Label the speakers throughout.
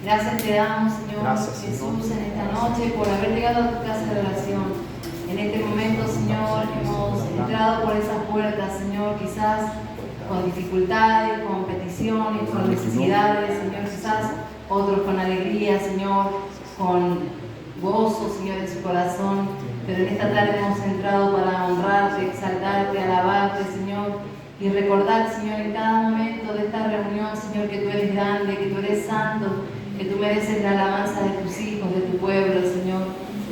Speaker 1: Gracias te damos, Señor Jesús, en esta noche por haber llegado a tu casa de oración. En este momento, Señor, hemos entrado por esas puertas, Señor, quizás con dificultades, con peticiones, con necesidades, Señor, quizás otros con alegría, Señor, con gozo, Señor, en su corazón. Pero en esta tarde hemos entrado para honrarte, exaltarte, alabarte, Señor, y recordar, Señor, en cada momento de esta reunión, Señor, que tú eres grande, que tú eres santo, que tú mereces la alabanza de tus hijos, de tu pueblo, Señor.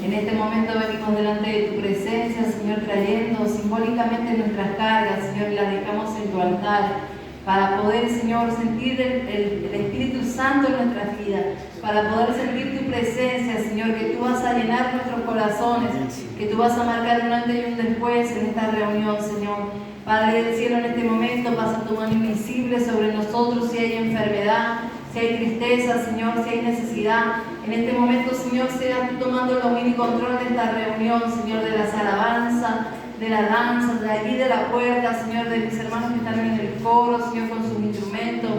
Speaker 1: En este momento venimos delante de tu presencia, Señor, trayendo simbólicamente nuestras cargas, Señor, y las dejamos en tu altar, para poder, Señor, sentir el Espíritu Santo en nuestras vidas, para poder sentir tu presencia, Señor, que tú vas a llenar nuestros corazones, que tú vas a marcar un antes y un después en esta reunión, Señor. Padre del cielo, en este momento pasa tu mano invisible sobre nosotros si hay enfermedad, si hay tristeza, Señor, si hay necesidad. En este momento, Señor, seas tú tomando el dominio y control de esta reunión, Señor, de las alabanzas, de la danza, de allí de la puerta, Señor, de mis hermanos que están en el coro, Señor, con sus instrumentos,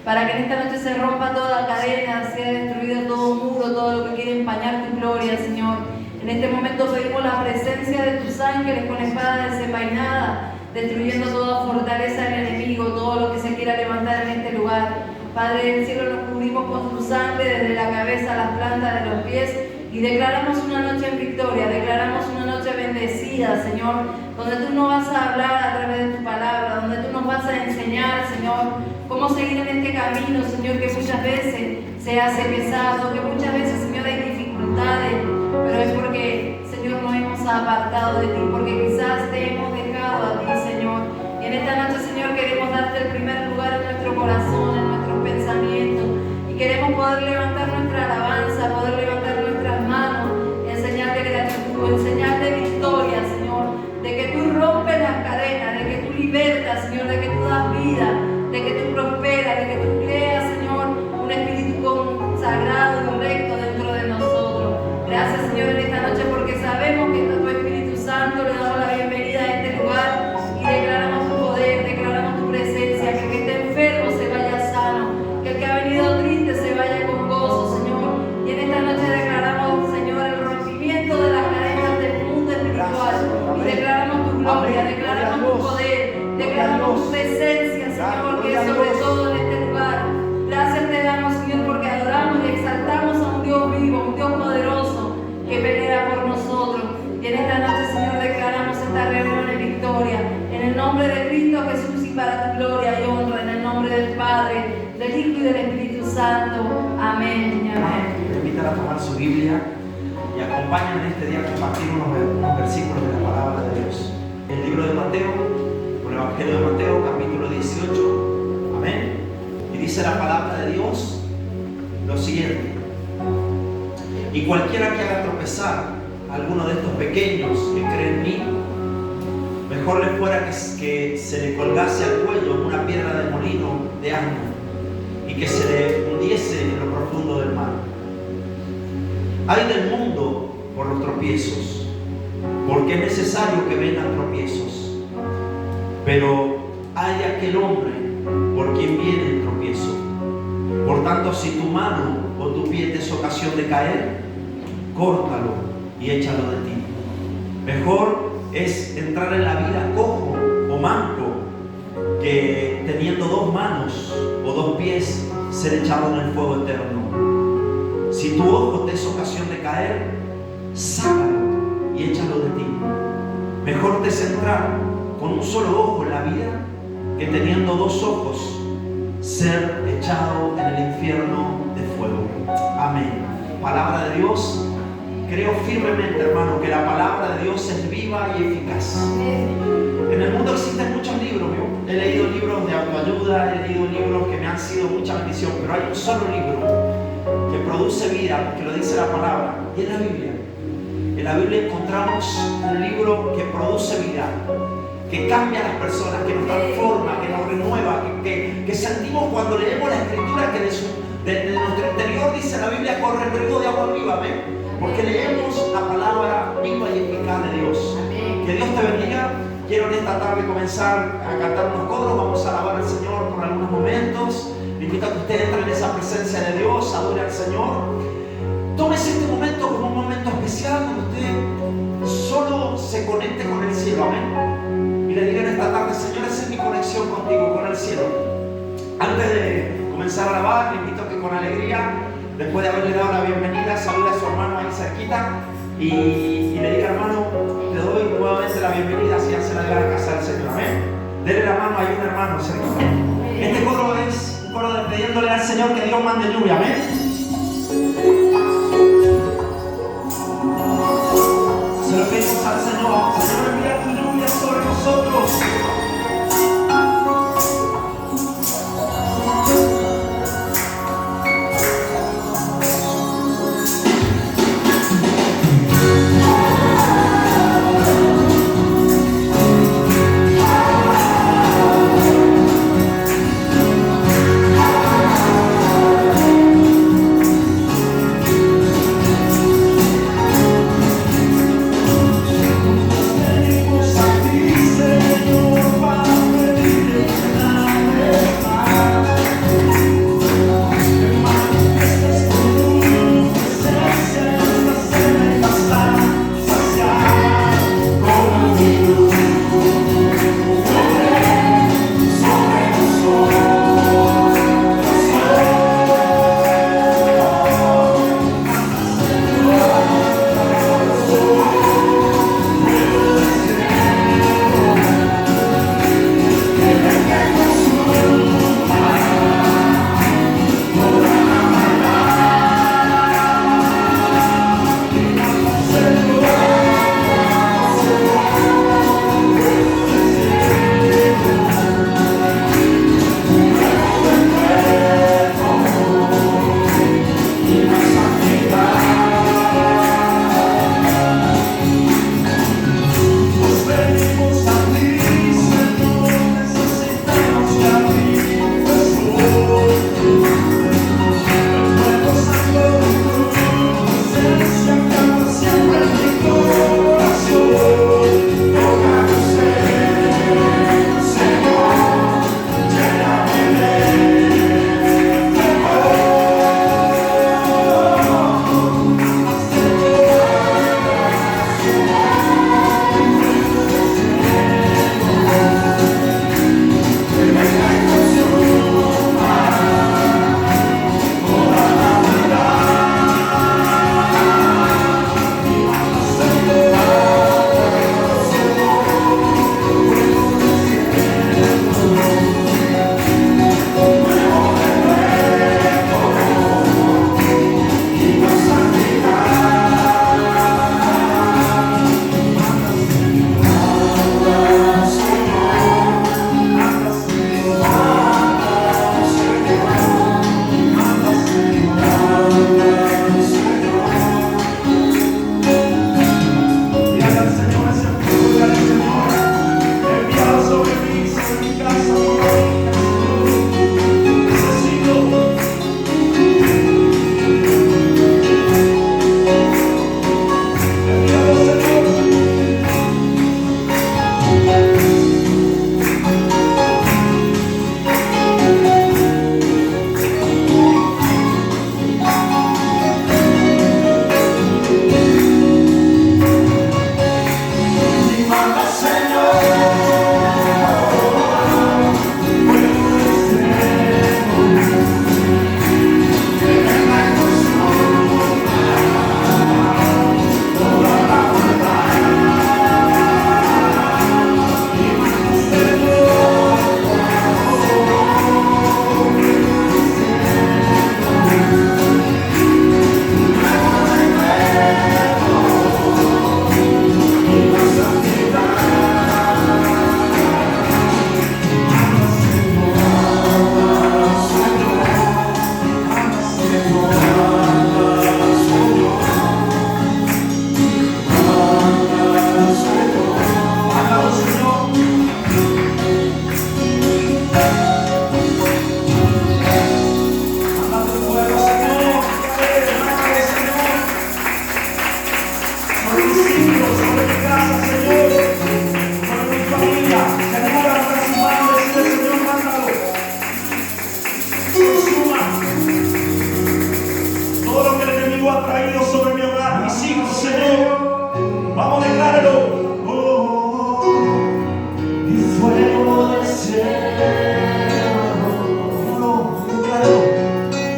Speaker 1: para que en esta noche se rompa toda cadena, sea destruido todo muro, todo lo que quiere empañar tu gloria, Señor. En este momento pedimos la presencia de tus ángeles con espada desenvainada, destruyendo toda fortaleza del enemigo, todo lo que se quiera levantar en este lugar. Padre del cielo, nos cubrimos con tu sangre desde la cabeza a las plantas de los pies y declaramos una noche en victoria, declaramos una noche bendecida, Señor, donde tú nos vas a hablar a través de tu palabra, donde tú nos vas a enseñar, Señor, cómo seguir en este camino, Señor, que muchas veces se hace pesado, que muchas veces, Señor, hay dificultades, pero es porque, Señor, nos hemos apartado de ti, porque quizás te hemos dejado a ti, Señor. Y en esta noche, Señor, queremos darte el primer lugar en nuestro corazón, en nuestros pensamientos, y queremos poder levantar nuestra alabanza, poder levantar nuestras manos, enseñarte gratitud, enseñarte victoria, Señor, de que tú rompes las cadenas, de que tú libertas, Señor, de que tú das vida, de que tú prosperas, de que tú creas, Señor, un espíritu consagrado y recto dentro de nosotros. Gracias, Señor, en esta noche, porque sabemos que está tu Espíritu Santo. Le damos la bienvenida a este lugar y declaramos tu poder, declaramos tu presencia, que el que esté enfermo se vaya sano, que el que ha venido triste se vaya con gozo, Señor. Y en esta noche declaramos, Señor, el rompimiento de las cadenas del mundo espiritual. Y declaramos tu gloria, declaramos tu poder, declaramos tu presencia, Señor, que es sobre todo en este lugar. Gracias te damos, Señor, porque adoramos y exaltamos a un Dios vivo, un Dios poderoso, que pelea por nosotros. Y en esta noche, Señor, declaramos esta reunión en victoria, en el nombre de Cristo Jesús y para tu gloria y honra, en el nombre del Padre, del Hijo y del Espíritu Santo. Amén y amén.
Speaker 2: Permítanla tomar su Biblia y acompáñenme en este día a compartir unos versículos de la palabra de Dios. El libro de Mateo, o el Evangelio de Mateo, capítulo 18. Amén. Y dice la palabra de Dios lo siguiente: y cualquiera que haga tropezar a alguno de estos pequeños que creen en mí, mejor le fuera que se le colgase al cuello una piedra de molino de asno y que se le hundiese en lo profundo del mar. Hay del mundo por los tropiezos, porque es necesario que vengan tropiezos, pero hay de aquel hombre por quien viene el tropiezo. Por tanto, si tu mano o tu pie te es ocasión de caer, córtalo y échalo de ti. Mejor es entrar en la vida cojo o manco que teniendo dos manos o dos pies ser echado en el fuego eterno. Si tu ojo te es ocasión de caer, sácalo y échalo de ti. Mejor te es entrar con un solo ojo en la vida que teniendo dos ojos ser echado en el infierno de fuego. Amén. Palabra de Dios. Creo firmemente, hermano, que la palabra de Dios es viva y eficaz. En el mundo existen muchos libros. He leído libros de autoayuda, he leído libros que me han sido mucha bendición, pero hay un solo libro que produce vida, porque lo dice la palabra, y es la Biblia. En la Biblia encontramos un libro que produce vida, que cambia a las personas, que nos transforma, que nos renueva, que sentimos cuando leemos la Escritura que de nuestro interior, dice la Biblia, corre el río de agua viva. ¿Ven? Porque leemos la palabra viva y eficaz de Dios. Amén. Que Dios te bendiga. Quiero en esta tarde comenzar a cantar unos coros. Vamos a alabar al Señor por algunos momentos. Le invito a que usted entre en esa presencia de Dios, adore al Señor. Tómese este momento como un momento especial donde usted solo se conecte con el cielo, amén. Y le diga en esta tarde: Señor, esa es mi conexión contigo, con el cielo. Antes de comenzar a alabar, le invito a que con alegría, después de haberle dado la bienvenida, salude a su hermano ahí cerquita y le diga: hermano, te doy nuevamente la bienvenida, si ya se la dio a la casa del Señor, amén. Dele la mano a un hermano cerquita. Este coro es un coro de pidiéndole al Señor que Dios mande lluvia, amén. Se lo pedimos al Señor: Señor, envía tu lluvia sobre nosotros. Señor.
Speaker 3: ha traído sobre mi hogar, mis hijos, Señor. Vamos a declararlo. Y fuego del cielo,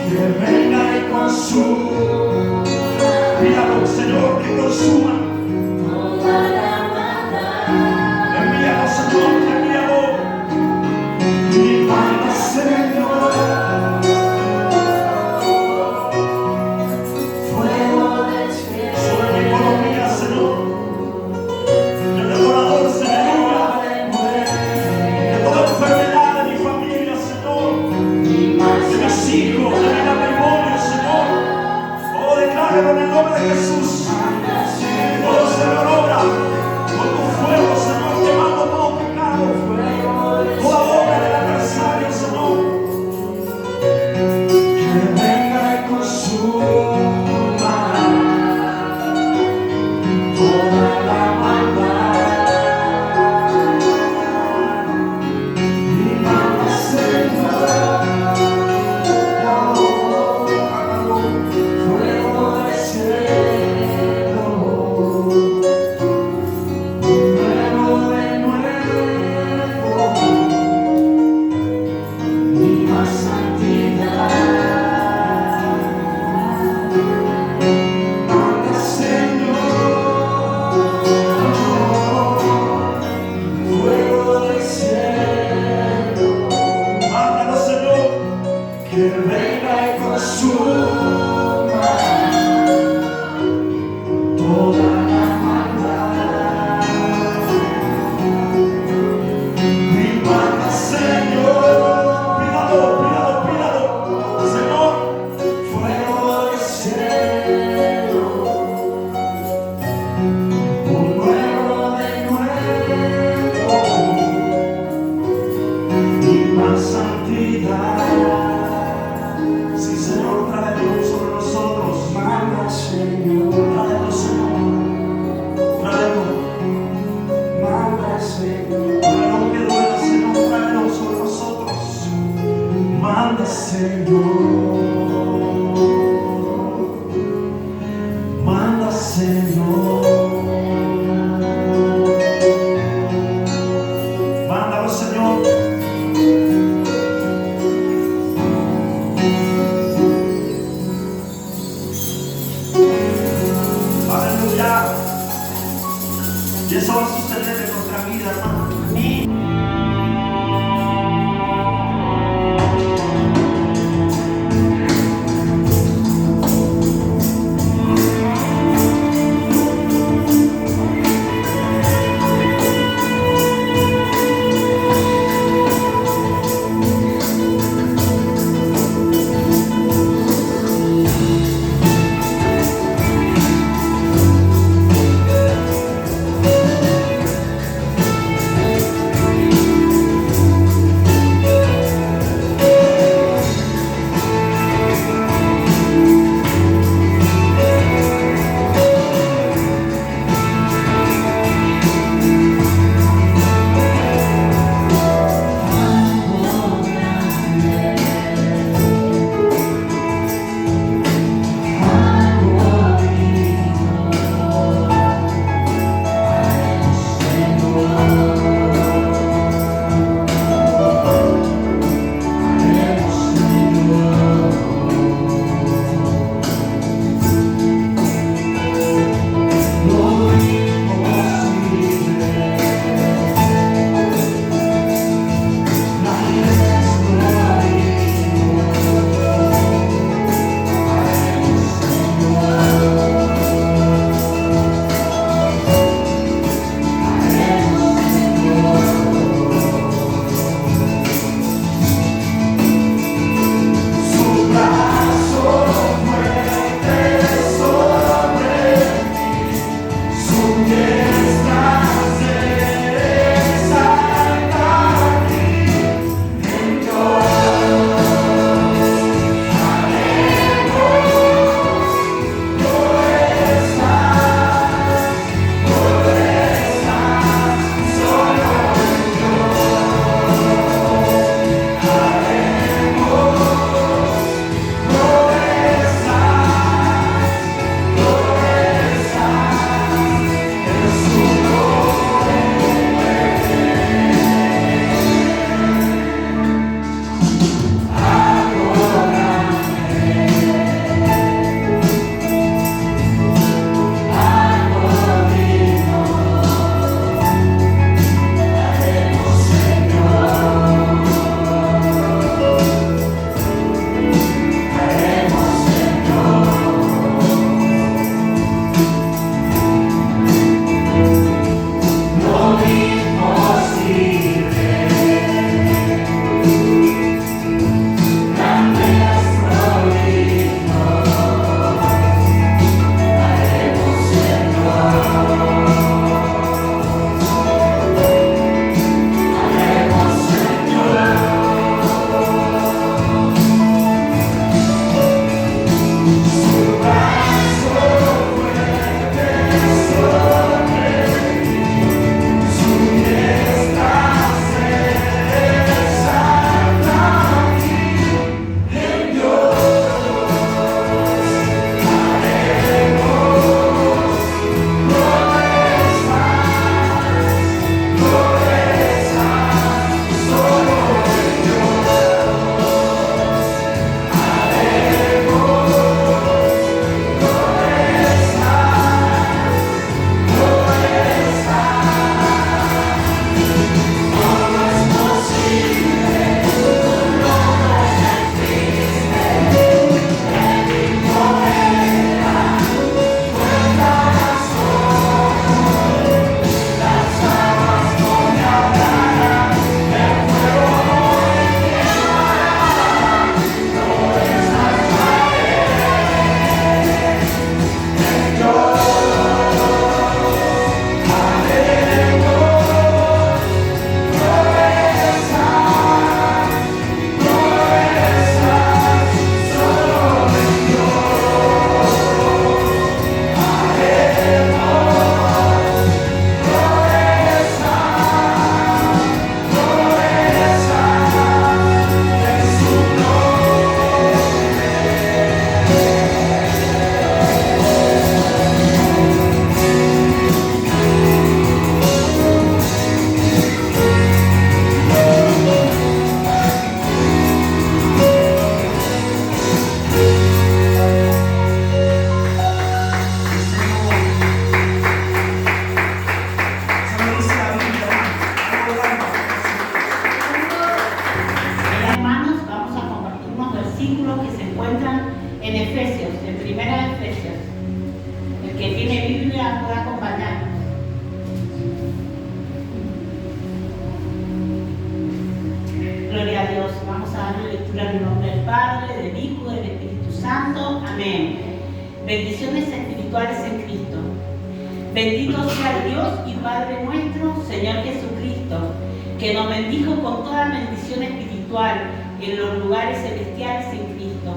Speaker 3: que venga y consuma. Míralo, Señor, que consuma. Envíalo, Señor, envíalo. Y manda, Señor. Fuego del cielo sobre mi economía, Señor. El devorador se me libra de toda enfermedad de mi familia, Señor, de mis hijos, de mi matrimonio, Señor. Oh, decláralo en el nombre de Jesús. Oh, Señor, obra con tu fuego, Señor, quemando todo pecado, toda obra del adversario, Señor. Que venga y consuma toda la maldad. Y manda, Señor, fuego del cielo, nuevo de nuevo, y más santidad. Manda, Señor, fuego del cielo. Mándalo, Señor, que venga y consuma toda la maldad. Y manda, Señor, pídalo, pídalo, pídalo, Señor, fuego del cielo, un nuevo de nuevo, y más santidad. Sí, Señor, tráelo sobre nosotros. Manda, Señor, tráelo, Señor, tráelo. Manda, Señor, tráelo que duela, Señor, tráelo sobre nosotros. Manda, Señor, manda, Señor, mándalo, Señor. Aleluya. Y eso va a suceder en nuestra vida, hermano.
Speaker 4: Bendiciones espirituales en Cristo. Bendito sea Dios y Padre nuestro, Señor Jesucristo, que nos bendijo con toda bendición espiritual en los lugares celestiales en Cristo,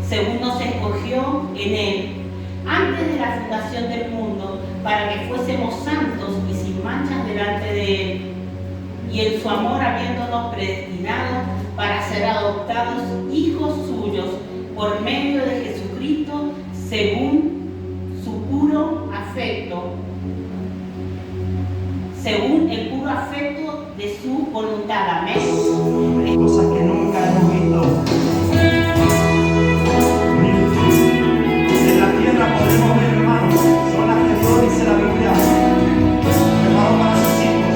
Speaker 4: según nos escogió en Él, antes de la fundación del mundo, para que fuésemos santos y sin manchas delante de Él, y en su amor habiéndonos predestinado para ser adoptados hijos suyos por medio de Jesucristo, según su puro afecto, según el puro afecto de su voluntad. Amén.
Speaker 2: Cosas que nunca hemos visto. En la tierra podemos ver, hermanos, son las que Dios dice la Biblia, preparó para sus hijos.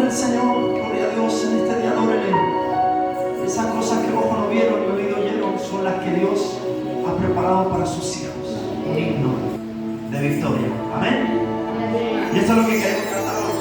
Speaker 2: al Señor, gloria a Dios en este día, adórele. Esas cosas que ojo no vieron y oído oyeron son las que Dios ha preparado para sus hijos. Un himno de victoria. Amén. Y esto es lo que queremos cantar hoy.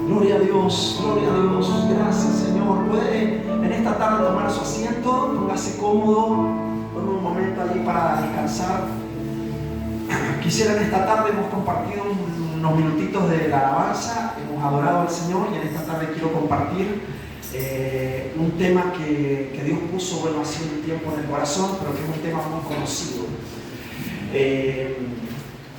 Speaker 4: Gloria a Dios.
Speaker 2: Quisiera en esta tarde, hemos compartido unos minutitos de la alabanza, hemos adorado al Señor y en esta tarde quiero compartir un tema que Dios puso, hace un tiempo en el corazón, pero que es un tema muy conocido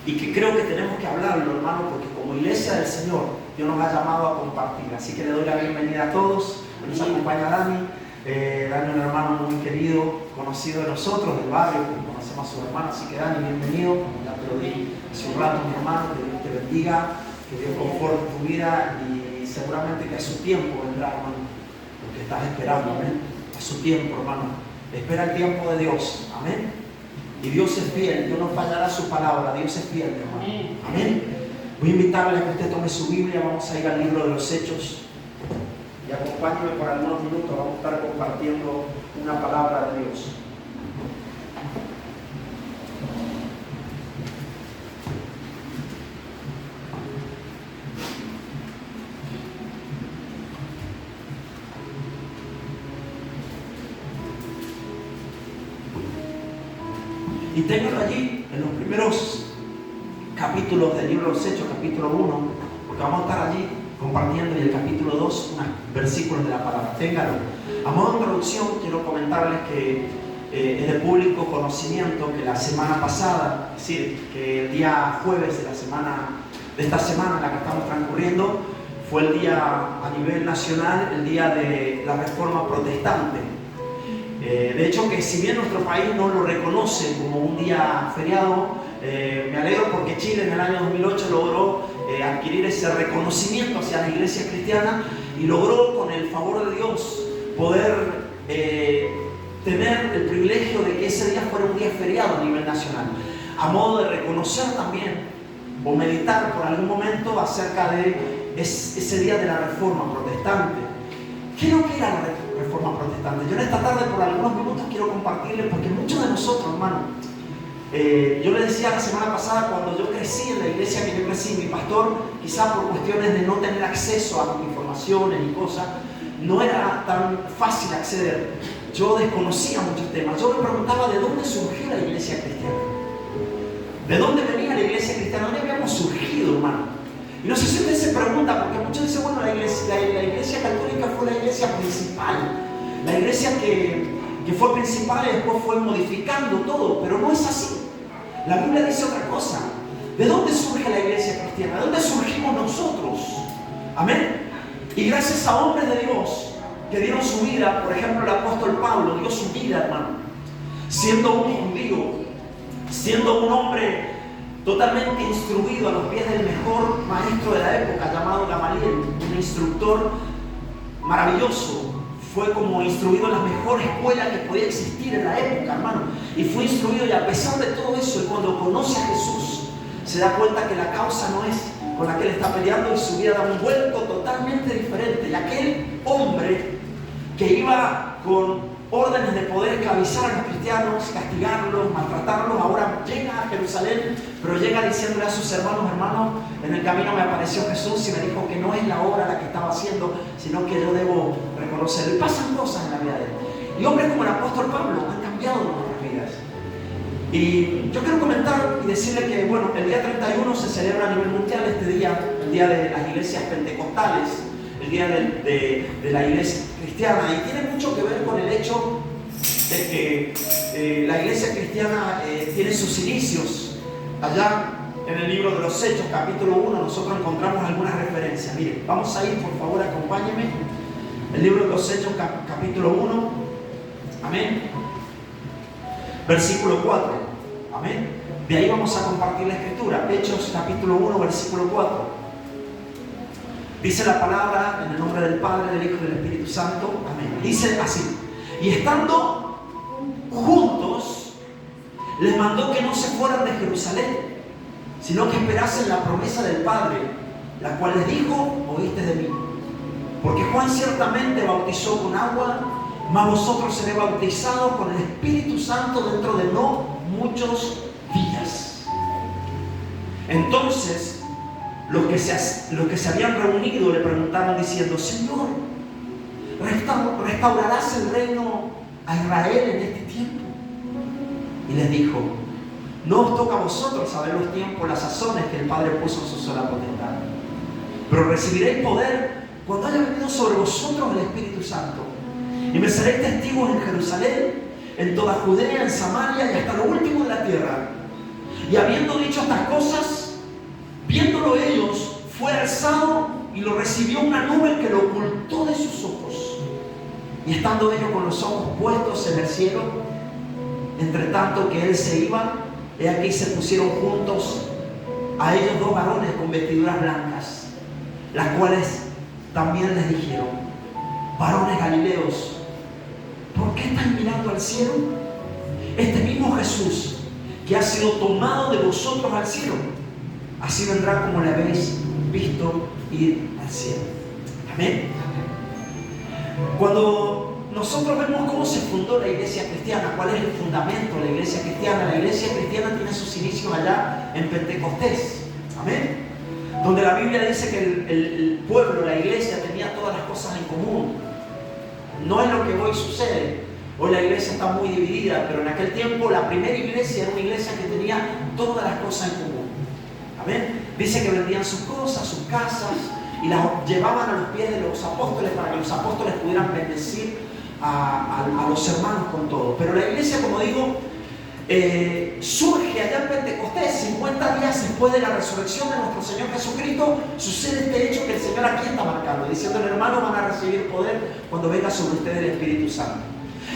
Speaker 2: y que creo que tenemos que hablarlo, hermano, porque como iglesia del Señor Dios nos ha llamado a compartir, así que le doy la bienvenida a todos. Nos acompaña Dani, Dani, un hermano muy querido, conocido de nosotros, del barrio, que conocemos a su hermano, así que Dani, bienvenido, ya te lo di hace un rato, mi hermano, que Dios te bendiga, que Dios conforte tu vida y seguramente que a su tiempo vendrá, hermano, lo que estás esperando, amén, a su tiempo, hermano, espera el tiempo de Dios, amén. Y Dios es fiel, Dios no fallará su palabra, Dios es fiel, hermano. Amén. Voy a invitarle a que usted tome su Biblia, vamos a ir al libro de los Hechos. Y acompáñeme por algunos minutos, vamos a estar compartiendo una palabra de Dios. Y ténganlo allí en los primeros capítulos del libro de los Hechos, capítulo 1, porque vamos a estar allí compartiendo, y el capítulo 2, unos versículos de la palabra. Ténganlo. A modo de introducción, quiero comentarles que es de público conocimiento que la semana pasada, es decir, que el día jueves de esta semana en la que estamos transcurriendo, fue el día a nivel nacional, el día de la Reforma Protestante. De hecho, que si bien nuestro país no lo reconoce como un día feriado, me alegro porque Chile en el año 2008 logró adquirir ese reconocimiento hacia la iglesia cristiana y logró, con el favor de Dios, poder tener el privilegio de que ese día fuera un día feriado a nivel nacional, a modo de reconocer también o meditar por algún momento acerca de ese día de la Reforma Protestante. ¿Qué es lo que era la Reforma Protestante? Yo en esta tarde por algunos minutos quiero compartirles, porque muchos de nosotros, hermano, yo le decía la semana pasada, cuando yo crecí en la iglesia que yo crecí, mi pastor, quizás por cuestiones de no tener acceso a informaciones y cosas, no era tan fácil acceder. Yo desconocía muchos temas. Yo me preguntaba de dónde surgió la iglesia cristiana. ¿De dónde venía la iglesia cristiana? ¿Dónde habíamos surgido, hermano? Y no sé si usted se pregunta, porque muchos dicen, bueno, la iglesia católica fue la iglesia principal. La iglesia que fue principal y después fue modificando todo, pero no es así. La Biblia dice otra cosa. ¿De dónde surge la iglesia cristiana? ¿De dónde surgimos nosotros? Amén. Y gracias a hombres de Dios que dieron su vida, por ejemplo el apóstol Pablo dio su vida, hermano, siendo un judío, siendo un hombre totalmente instruido a los pies del mejor maestro de la época llamado Gamaliel, un instructor maravilloso. Fue como instruido en la mejor escuela que podía existir en la época, hermano. Y fue instruido, y a pesar de todo eso, y cuando conoce a Jesús, se da cuenta que la causa no es con la que él está peleando, y su vida da un vuelco totalmente diferente. Y aquel hombre que iba con órdenes de poder esclavizar a los cristianos, castigarlos, maltratarlos, ahora llega a Jerusalén, pero llega diciéndole a sus hermanos: en el camino me apareció Jesús y me dijo que no es la obra la que estaba haciendo, sino que yo debo reconocerlo. Y pasan cosas en la vida de él. Y hombres como el apóstol Pablo han cambiado nuestras vidas. Y yo quiero comentar y decirle que, bueno, el día 31 se celebra a nivel mundial este día, el día de las iglesias pentecostales, el día de la iglesia cristiana, y tiene mucho que ver con el hecho de que la iglesia cristiana tiene sus inicios. Allá en el libro de los Hechos, capítulo 1, nosotros encontramos algunas referencias. Miren, vamos a ir, por favor, acompáñenme. El libro de los Hechos, capítulo 1, amén, versículo 4, amén. De ahí vamos a compartir la escritura. Hechos, capítulo 1, versículo 4. Dice la palabra en el nombre del Padre, del Hijo y del Espíritu Santo. Amén. Dice así: y estando juntos, les mandó que no se fueran de Jerusalén, sino que esperasen la promesa del Padre, la cual les dijo: oíste de mí. Porque Juan ciertamente bautizó con agua, mas vosotros seréis bautizados con el Espíritu Santo dentro de no muchos días. Entonces, los que se habían reunido le preguntaron diciendo: Señor, ¿restaurarás el reino a Israel en este tiempo? Y les dijo: no os toca a vosotros saber los tiempos, las sazones que el Padre puso en su sola potestad, pero recibiréis poder cuando haya venido sobre vosotros el Espíritu Santo, y me seréis testigos en Jerusalén, en toda Judea, en Samaria y hasta lo último de la tierra. Y habiendo dicho estas cosas, viéndolo ellos, fue alzado y lo recibió una nube que lo ocultó de sus ojos. Y estando ellos con los ojos puestos en el cielo, entre tanto que él se iba, he aquí se pusieron juntos a ellos dos varones con vestiduras blancas, las cuales también les dijeron: varones galileos, ¿por qué están mirando al cielo? Este mismo Jesús, que ha sido tomado de vosotros al cielo. Así vendrá como le habéis visto ir al cielo. Amén. Cuando nosotros vemos cómo se fundó la iglesia cristiana, cuál es el fundamento de la iglesia cristiana tiene sus inicios allá en Pentecostés. Amén. Donde la Biblia dice que el pueblo, la iglesia, tenía todas las cosas en común. No es lo que hoy sucede. Hoy la iglesia está muy dividida, pero en aquel tiempo la primera iglesia era una iglesia que tenía todas las cosas en común. Amén. Dice que vendían sus cosas, sus casas, y las llevaban a los pies de los apóstoles para que los apóstoles pudieran bendecir a los hermanos con todo. Pero la iglesia, como digo, surge allá en Pentecostés, 50 días después de la resurrección de nuestro Señor Jesucristo. Sucede este hecho que el Señor aquí está marcando, diciendo: hermanos, van a recibir poder cuando venga sobre ustedes el Espíritu Santo.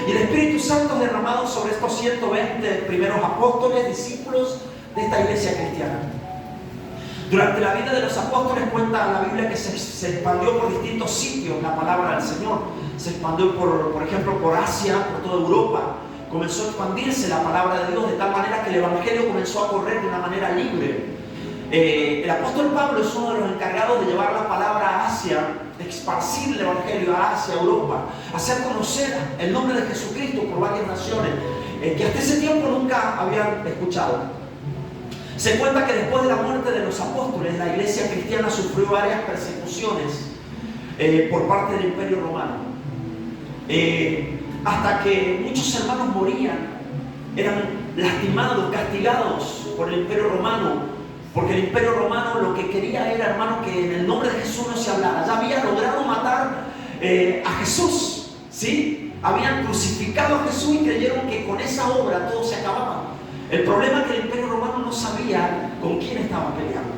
Speaker 2: Y el Espíritu Santo es derramado sobre estos 120 primeros apóstoles, discípulos de esta iglesia cristiana. Durante la vida de los apóstoles cuenta la Biblia que se expandió por distintos sitios la palabra del Señor. Se expandió por ejemplo, por Asia, por toda Europa. Comenzó a expandirse la palabra de Dios de tal manera que el Evangelio comenzó a correr de una manera libre. El apóstol Pablo es uno de los encargados de llevar la palabra a Asia, de esparcir el Evangelio a Asia, a Europa, hacer conocer el nombre de Jesucristo por varias naciones que hasta ese tiempo nunca habían escuchado. Se cuenta que después de la muerte de los apóstoles, la iglesia cristiana sufrió varias persecuciones por parte del Imperio Romano. Hasta que muchos hermanos morían, eran lastimados, castigados por el Imperio Romano, porque el Imperio Romano lo que quería era, hermano, que en el nombre de Jesús no se hablara. Ya había logrado matar a Jesús, ¿sí? Habían crucificado a Jesús y creyeron que con esa obra todo se acababa. El problema es que el Imperio Romano no sabía con quién estaba peleando.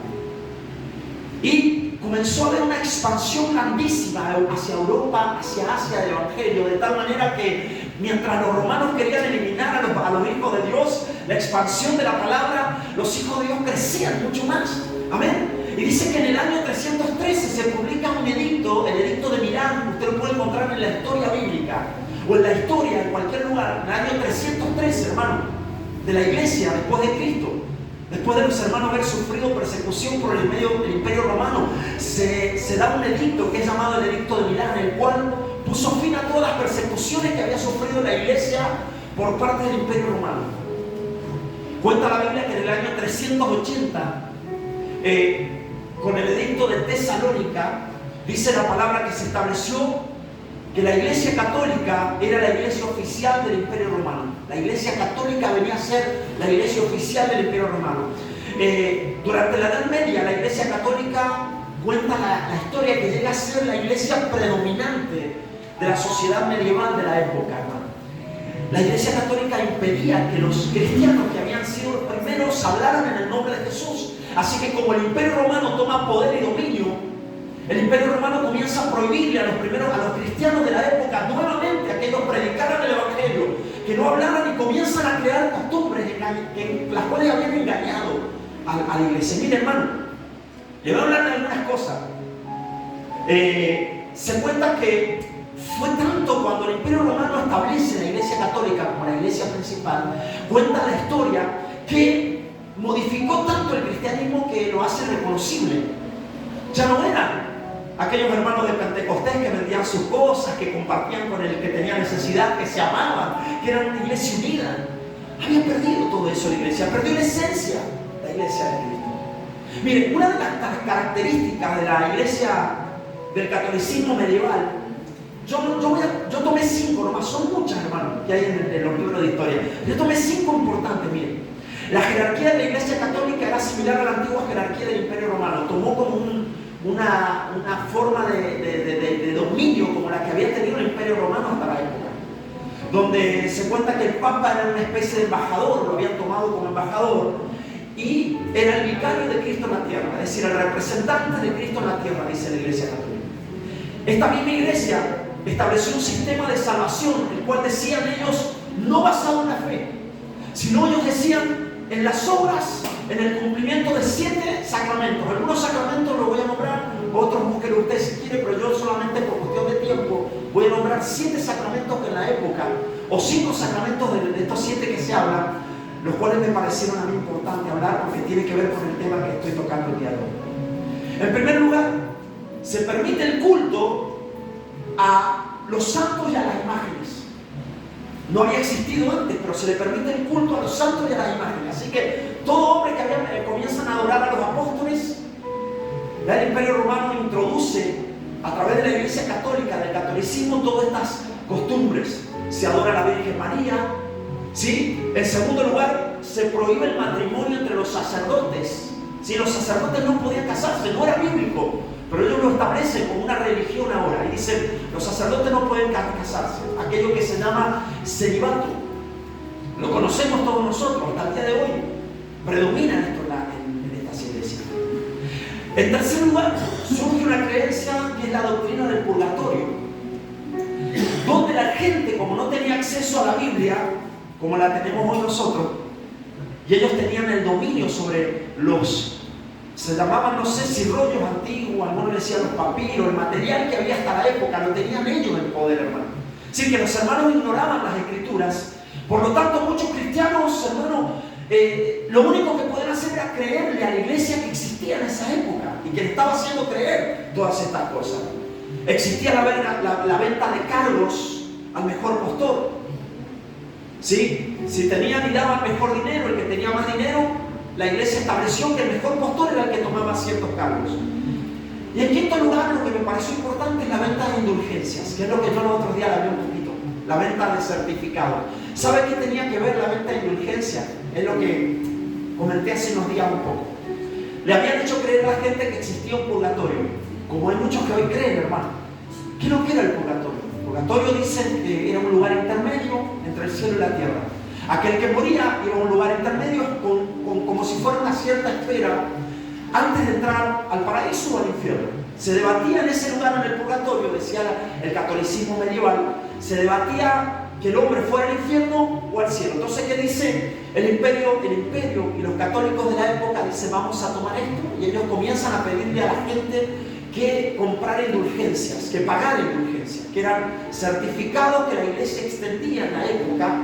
Speaker 2: Y comenzó a haber una expansión grandísima hacia Europa, hacia Asia del Evangelio, de tal manera que mientras los romanos querían eliminar a los hijos de Dios, la expansión de la palabra, los hijos de Dios crecían mucho más. Amén. Y dice que en el año 313 se publica un edicto, el edicto de Milán. Usted lo puede encontrar en la historia bíblica o en la historia, en cualquier lugar. En el año 313, hermano, de la iglesia después de Cristo, después de los hermanos haber sufrido persecución por el Imperio Romano, se da un edicto que es llamado el edicto de Milán, el cual puso fin a todas las persecuciones que había sufrido la iglesia por parte del Imperio Romano. Cuenta la Biblia que en el año 380, con el edicto de Tesalónica, dice la palabra que se estableció que la iglesia católica era la iglesia oficial del Imperio Romano. La iglesia católica venía a ser la iglesia oficial del Imperio Romano. Durante la Edad Media, la iglesia católica cuenta la historia que llega a ser la iglesia predominante de la sociedad medieval de la época, hermano. La iglesia católica impedía que los cristianos que habían sido los primeros hablaran en el nombre de Jesús. Así que como el Imperio Romano toma poder y dominio, el Imperio Romano comienza a prohibirle a los cristianos de la época nuevamente a que ellos predicaran el Evangelio, que no hablaran, y comienzan a crear costumbres en las cuales habían engañado a la iglesia. Mire, hermano, le voy a hablar de algunas cosas. Se cuenta que fue tanto cuando el Imperio Romano establece la iglesia católica como la iglesia principal, cuenta la historia que modificó tanto el cristianismo que lo hace reconocible. Ya no eran aquellos hermanos de Pentecostés que vendían sus cosas, que compartían con el que tenía necesidad, que se amaban, que eran una iglesia unida. Había perdido todo eso la iglesia, perdió la esencia de la iglesia de Cristo. Mire, una de las características de la iglesia del catolicismo medieval, yo tomé 5 nomás, son muchas, hermanos, que hay en los libros de historia. Yo tomé 5 importantes. Miren, la jerarquía de la iglesia católica era similar a la antigua jerarquía del Imperio Romano. Tomó como una forma de dominio como la que había tenido el Imperio Romano hasta la época, donde se cuenta que el Papa era una especie de embajador, lo habían tomado como embajador, y era el vicario de Cristo en la tierra, es decir, el representante de Cristo en la tierra, dice la iglesia católica. Esta misma iglesia estableció un sistema de salvación, el cual decían ellos no basado en la fe, sino ellos decían en las obras, en el cumplimiento de 7 sacramentos. Algunos sacramentos los voy a nombrar, otros búsquenlo usted si quiere, pero yo solamente por cuestión de tiempo voy a nombrar 7 sacramentos que en la época, o 5 sacramentos de estos 7 que se hablan, los cuales me parecieron a mí importante hablar porque tiene que ver con el tema que estoy tocando el día de hoy. En primer lugar, se permite el culto a los santos y a las imágenes. No había existido antes, pero se le permite el culto a los santos y a las imágenes. Así que todo hombre que comienzan a adorar a los apóstoles, ya el Imperio Romano introduce a través de la Iglesia Católica, del catolicismo, todas estas costumbres. Se adora a la Virgen María, ¿sí? En segundo lugar, se prohíbe el matrimonio entre los sacerdotes. ¿Sí? Los sacerdotes no podían casarse, no era bíblico, pero ellos lo establecen como una religión ahora y dicen, los sacerdotes no pueden casarse, aquello que se llama celibato. Lo conocemos todos nosotros, hasta el día de hoy predomina esto en estas iglesias. En tercer lugar, surge una creencia que es la doctrina del purgatorio, donde la gente, como no tenía acceso a la Biblia, como la tenemos hoy nosotros, y ellos tenían el dominio sobre se llamaban, no sé si rollos antiguos, algunos decían los papiros, el material que había hasta la época, lo tenían ellos en poder, hermano. Así que los hermanos ignoraban las escrituras. Por lo tanto, muchos cristianos, hermanos, lo único que podían hacer era creerle a la iglesia que existía en esa época y que le estaba haciendo creer todas estas cosas. Existía la venta de cargos al mejor postor. ¿Sí? Si tenían y daban mejor dinero, el que tenía más dinero, la iglesia estableció que el mejor postor era el que tomaba ciertos cargos. Y en quinto lugar, lo que me pareció importante es la venta de indulgencias, que es lo que yo el otro día la vi un poquito, la venta de certificado. ¿Sabe qué tenía que ver la venta de indulgencias? Es lo que comenté hace unos días un poco. Le habían hecho creer a la gente que existía un purgatorio, como hay muchos que hoy creen, hermano. ¿Qué es lo que era el purgatorio? El purgatorio dicen que era un lugar intermedio entre el cielo y la tierra. Aquel que moría iba a un lugar intermedio como si fuera una cierta espera antes de entrar al paraíso o al infierno. Se debatía en ese lugar, en el purgatorio, decía el catolicismo medieval, se debatía que el hombre fuera al infierno o al cielo. Entonces, ¿qué dice el imperio? El imperio y los católicos de la época dicen, vamos a tomar esto, y ellos comienzan a pedirle a la gente que comprara indulgencias, que pagara indulgencias, que eran certificados que la iglesia extendía en la época,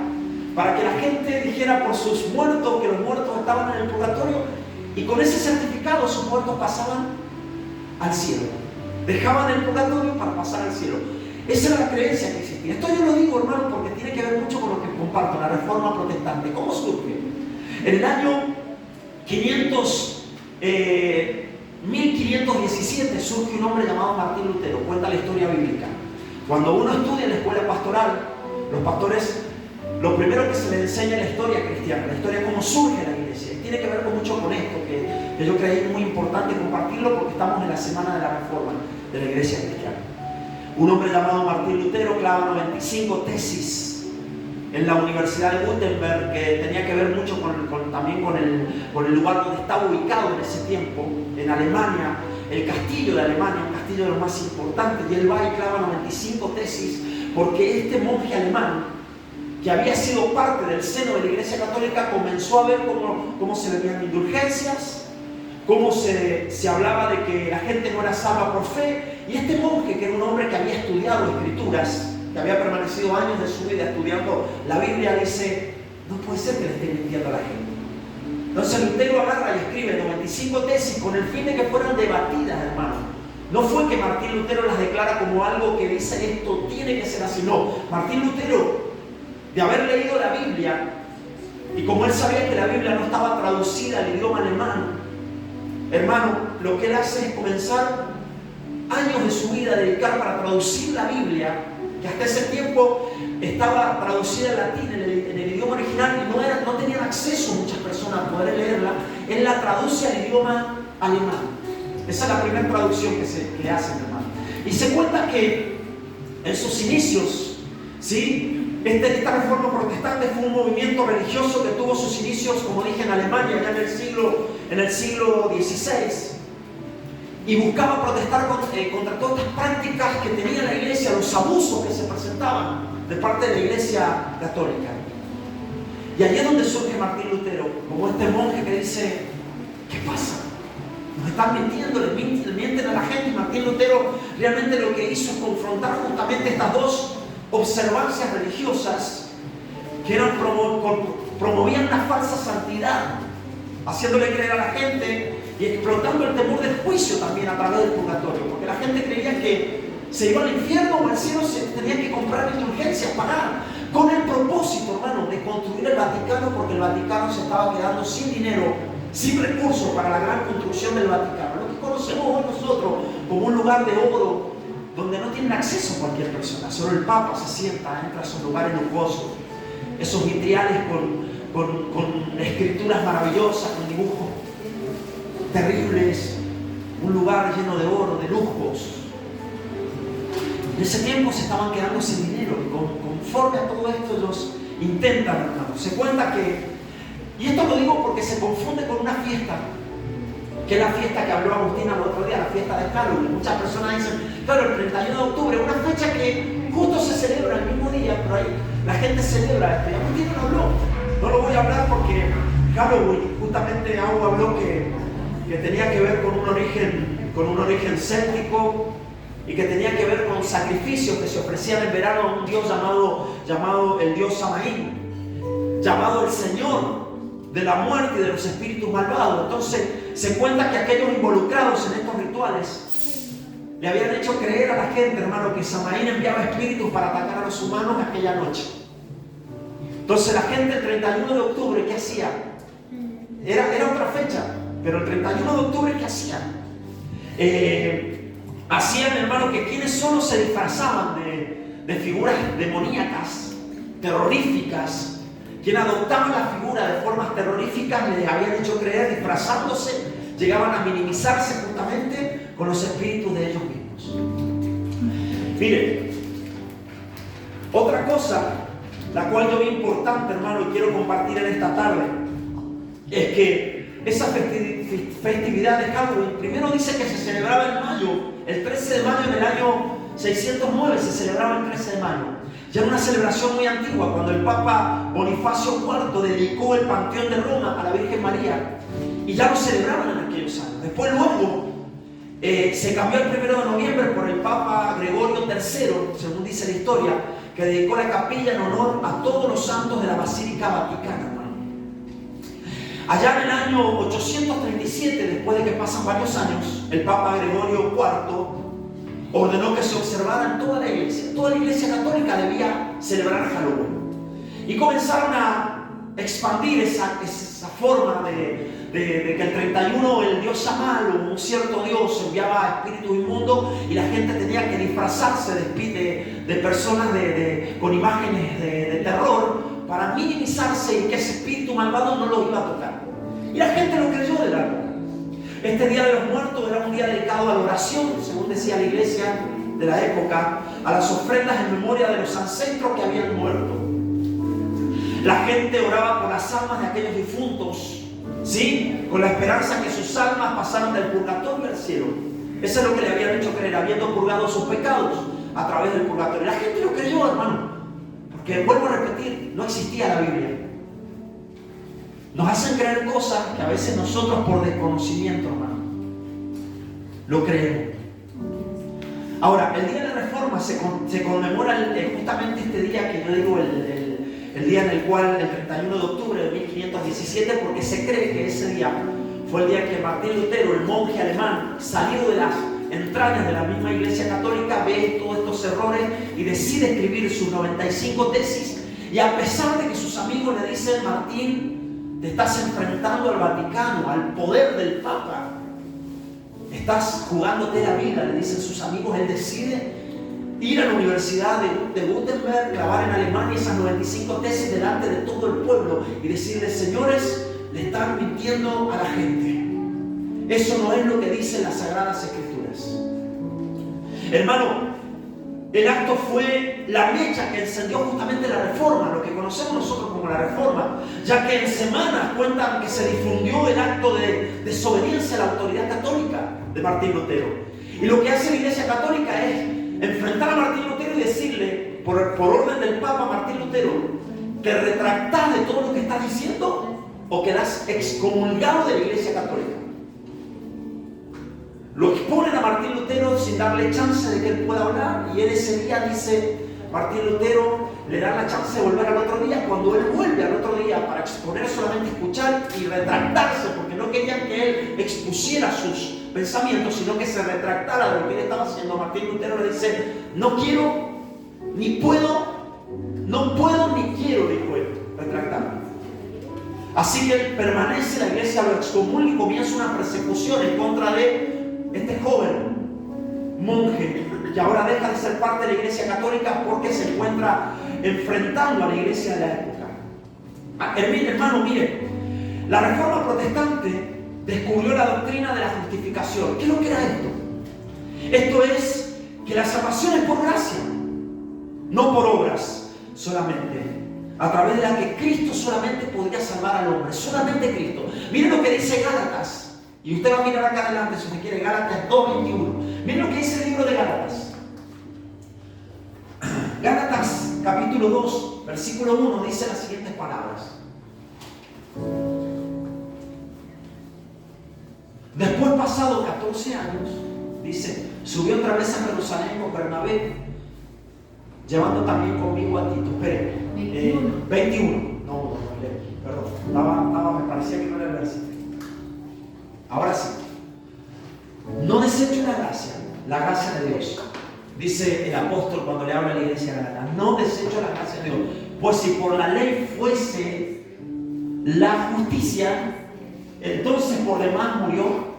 Speaker 2: para que la gente dijera por sus muertos que los muertos estaban en el purgatorio, y con ese certificado sus muertos pasaban al cielo. Dejaban el purgatorio para pasar al cielo. Esa era la creencia que existía. Esto yo lo digo, hermano, porque tiene que ver mucho con lo que comparto, la Reforma Protestante. ¿Cómo surge? En el año 1517 surge un hombre llamado Martín Lutero. Cuenta la historia bíblica. Cuando uno estudia en la escuela pastoral, los pastores, lo primero que se les enseña es la historia cristiana, la historia cómo surge la iglesia. Y tiene que ver mucho con esto, que yo creí muy importante compartirlo porque estamos en la semana de la Reforma de la iglesia cristiana. Un hombre llamado Martín Lutero clava 95 tesis en la Universidad de Wittenberg, que tenía que ver mucho también con el lugar donde estaba ubicado en ese tiempo, en Alemania, el castillo de Alemania, un castillo de los más importantes, y él va y clava 95 tesis porque este monje alemán, que había sido parte del seno de la Iglesia Católica, comenzó a ver cómo se venían indulgencias, cómo se hablaba de que la gente no era salva por fe, y este monje, que era un hombre que había estudiado escrituras, que había permanecido años de su vida estudiando la Biblia, dice, no puede ser que le esté mintiendo a la gente. Entonces Lutero agarra y escribe 95 tesis con el fin de que fueran debatidas, hermano. No fue que Martín Lutero las declara como algo que dice esto tiene que ser así, no. Martín Lutero, de haber leído la Biblia, y como él sabía que la Biblia no estaba traducida al idioma alemán, hermano, lo que él hace es comenzar años de su vida a dedicar para traducir la Biblia, que hasta ese tiempo estaba traducida en latín, en el idioma original, y no tenían acceso muchas personas a poder leerla. Él la traduce al idioma alemán. Esa es la primera traducción que hacen, hermano. Y se cuenta que en sus inicios, ¿sí?, esta reforma protestante fue un movimiento religioso que tuvo sus inicios, como dije, en Alemania, ya en el siglo XVI, y buscaba protestar contra todas estas prácticas que tenía la iglesia, los abusos que se presentaban de parte de la iglesia católica. Y allí es donde surge Martín Lutero, como este monje que dice, ¿qué pasa? Nos están mintiendo, le mienten a la gente. Y Martín Lutero realmente lo que hizo es confrontar justamente estas dos observancias religiosas que eran promovían una falsa santidad, haciéndole creer a la gente y explotando el temor del juicio también a través del purgatorio, porque la gente creía que se iba al infierno o al cielo, se tenía que comprar indulgencias, pagar, con el propósito, hermano, de construir el Vaticano, porque el Vaticano se estaba quedando sin dinero, sin recursos para la gran construcción del Vaticano, lo que conocemos hoy nosotros como un lugar de oro donde no tienen acceso cualquier persona, solo el Papa se sienta, entra a esos lugares lujosos, esos vitriales con escrituras maravillosas, con dibujos terribles, un lugar lleno de oro, de lujos. En ese tiempo se estaban quedando sin dinero y conforme a todo esto ellos intentan, hermano. Se cuenta que, y esto lo digo porque se confunde con una fiesta, que es la fiesta que habló Agustina el otro día, la fiesta de Halloween. Muchas personas dicen, claro, el 31 de octubre, una fecha que justo se celebra el mismo día, pero ahí la gente celebra esto. Y Agustina no habló, no lo voy a hablar porque Halloween, justamente Agustina habló que tenía que ver con un origen céltico y que tenía que ver con sacrificios que se ofrecían en verano a un dios llamado el dios Samaín, llamado el Señor de la muerte y de los espíritus malvados. Entonces se cuenta que aquellos involucrados en estos rituales le habían hecho creer a la gente, hermano, que Samaín enviaba espíritus para atacar a los humanos aquella noche. Entonces la gente el 31 de octubre, ¿qué hacía? Era otra fecha, pero el 31 de octubre, ¿qué hacían? Hacían, hermano, que quienes solo se disfrazaban de figuras demoníacas, terroríficas, quienes adoptaban la figura de formas terroríficas, les habían hecho creer, disfrazándose, llegaban a minimizarse justamente con los espíritus de ellos mismos. Mire, otra cosa, la cual yo vi importante, hermano, y quiero compartir en esta tarde, es que esa festividad de Halloween, primero dice que se celebraba en mayo, el 13 de mayo en el año 609 se celebraba el 13 de mayo. Ya era una celebración muy antigua, cuando el Papa Bonifacio IV dedicó el Panteón de Roma a la Virgen María, y ya lo celebraban en aquellos años. Después luego se cambió el 1 de noviembre por el Papa Gregorio III, según dice la historia, que dedicó la capilla en honor a todos los santos de la Basílica Vaticana. Allá en el año 837, después de que pasan varios años, el Papa Gregorio IV ordenó que se observara en toda la iglesia católica debía celebrar Halloween. Y comenzaron a expandir esa forma de que el 31 el dios Shamael, un cierto dios, enviaba espíritus inmundos y la gente tenía que disfrazarse de personas con imágenes de terror para minimizarse y que ese espíritu malvado no los iba a tocar. Y la gente lo creyó de largo. Este Día de los Muertos era un día dedicado a la oración, según decía la iglesia de la época, a las ofrendas en memoria de los ancestros que habían muerto. La gente oraba por las almas de aquellos difuntos, ¿sí? Con la esperanza que sus almas pasaran del purgatorio al cielo. Eso es lo que le habían hecho creer, habiendo purgado sus pecados a través del purgatorio. La gente lo creyó, hermano, porque vuelvo a repetir, no existía la Biblia. Nos hacen creer cosas que a veces nosotros por desconocimiento, hermano, lo creemos. Ahora, el Día de la Reforma se conmemora justamente este día que yo digo, el día en el cual, el 31 de octubre de 1517, porque se cree que ese día fue el día que Martín Lutero, el monje alemán, salido de las entrañas de la misma Iglesia Católica, ve todos estos errores y decide escribir sus 95 tesis. Y a pesar de que sus amigos le dicen, Martín, te estás enfrentando al Vaticano, al poder del Papa, estás jugándote la vida, le dicen sus amigos, él decide ir a la Universidad de Gutenberg, clavar en Alemania esas 95 tesis delante de todo el pueblo y decirle, señores, le están mintiendo a la gente. Eso no es lo que dicen las Sagradas Escrituras. Hermano, el acto fue la mecha que encendió justamente la Reforma, lo que conocemos nosotros como la Reforma, ya que en semanas cuentan que se difundió el acto de desobediencia a la autoridad católica de Martín Lutero. Y lo que hace la Iglesia Católica es enfrentar a Martín Lutero y decirle, por orden del Papa Martín Lutero, ¿te retractás de todo lo que estás diciendo o quedás excomulgado de la Iglesia Católica? Lo exponen a Martín Lutero sin darle chance de que él pueda hablar, y él ese día dice, Martín Lutero le dan la chance de volver al otro día. Cuando él vuelve al otro día para exponer, solamente escuchar y retractarse, porque no querían que él expusiera sus pensamientos, sino que se retractara de lo que él estaba haciendo, Martín Lutero le dice: no quiero, ni puedo, no puedo ni quiero, dijo él, retractarme. Así que él permanece, la iglesia lo excomulga y comienza una persecución en contra de este joven monje, que ahora deja de ser parte de la iglesia católica porque se encuentra enfrentando a la iglesia de la época. Hermano, mire, la reforma protestante descubrió la doctrina de la justificación. ¿Qué es lo que era esto? Esto es que la salvación es por gracia, no por obras solamente, a través de la que Cristo solamente podría salvar al hombre, solamente Cristo. Miren lo que dice Gálatas, y usted va a mirar acá adelante si usted quiere, Gálatas 2:21. Miren lo que dice el libro de Gálatas. Gálatas capítulo 2, versículo 1 dice las siguientes palabras: después, pasados 14 años, dice, subí otra vez a Jerusalén con Bernabé, llevando también conmigo a Tito. Espere, 21. No, perdón, me parecía que no era el versículo. Ahora sí. No desecho la gracia de Dios. Dice el apóstol cuando le habla a la iglesia de Gálatas: no desecho la gracia de Dios, pues si por la ley fuese la justicia, entonces por demás murió.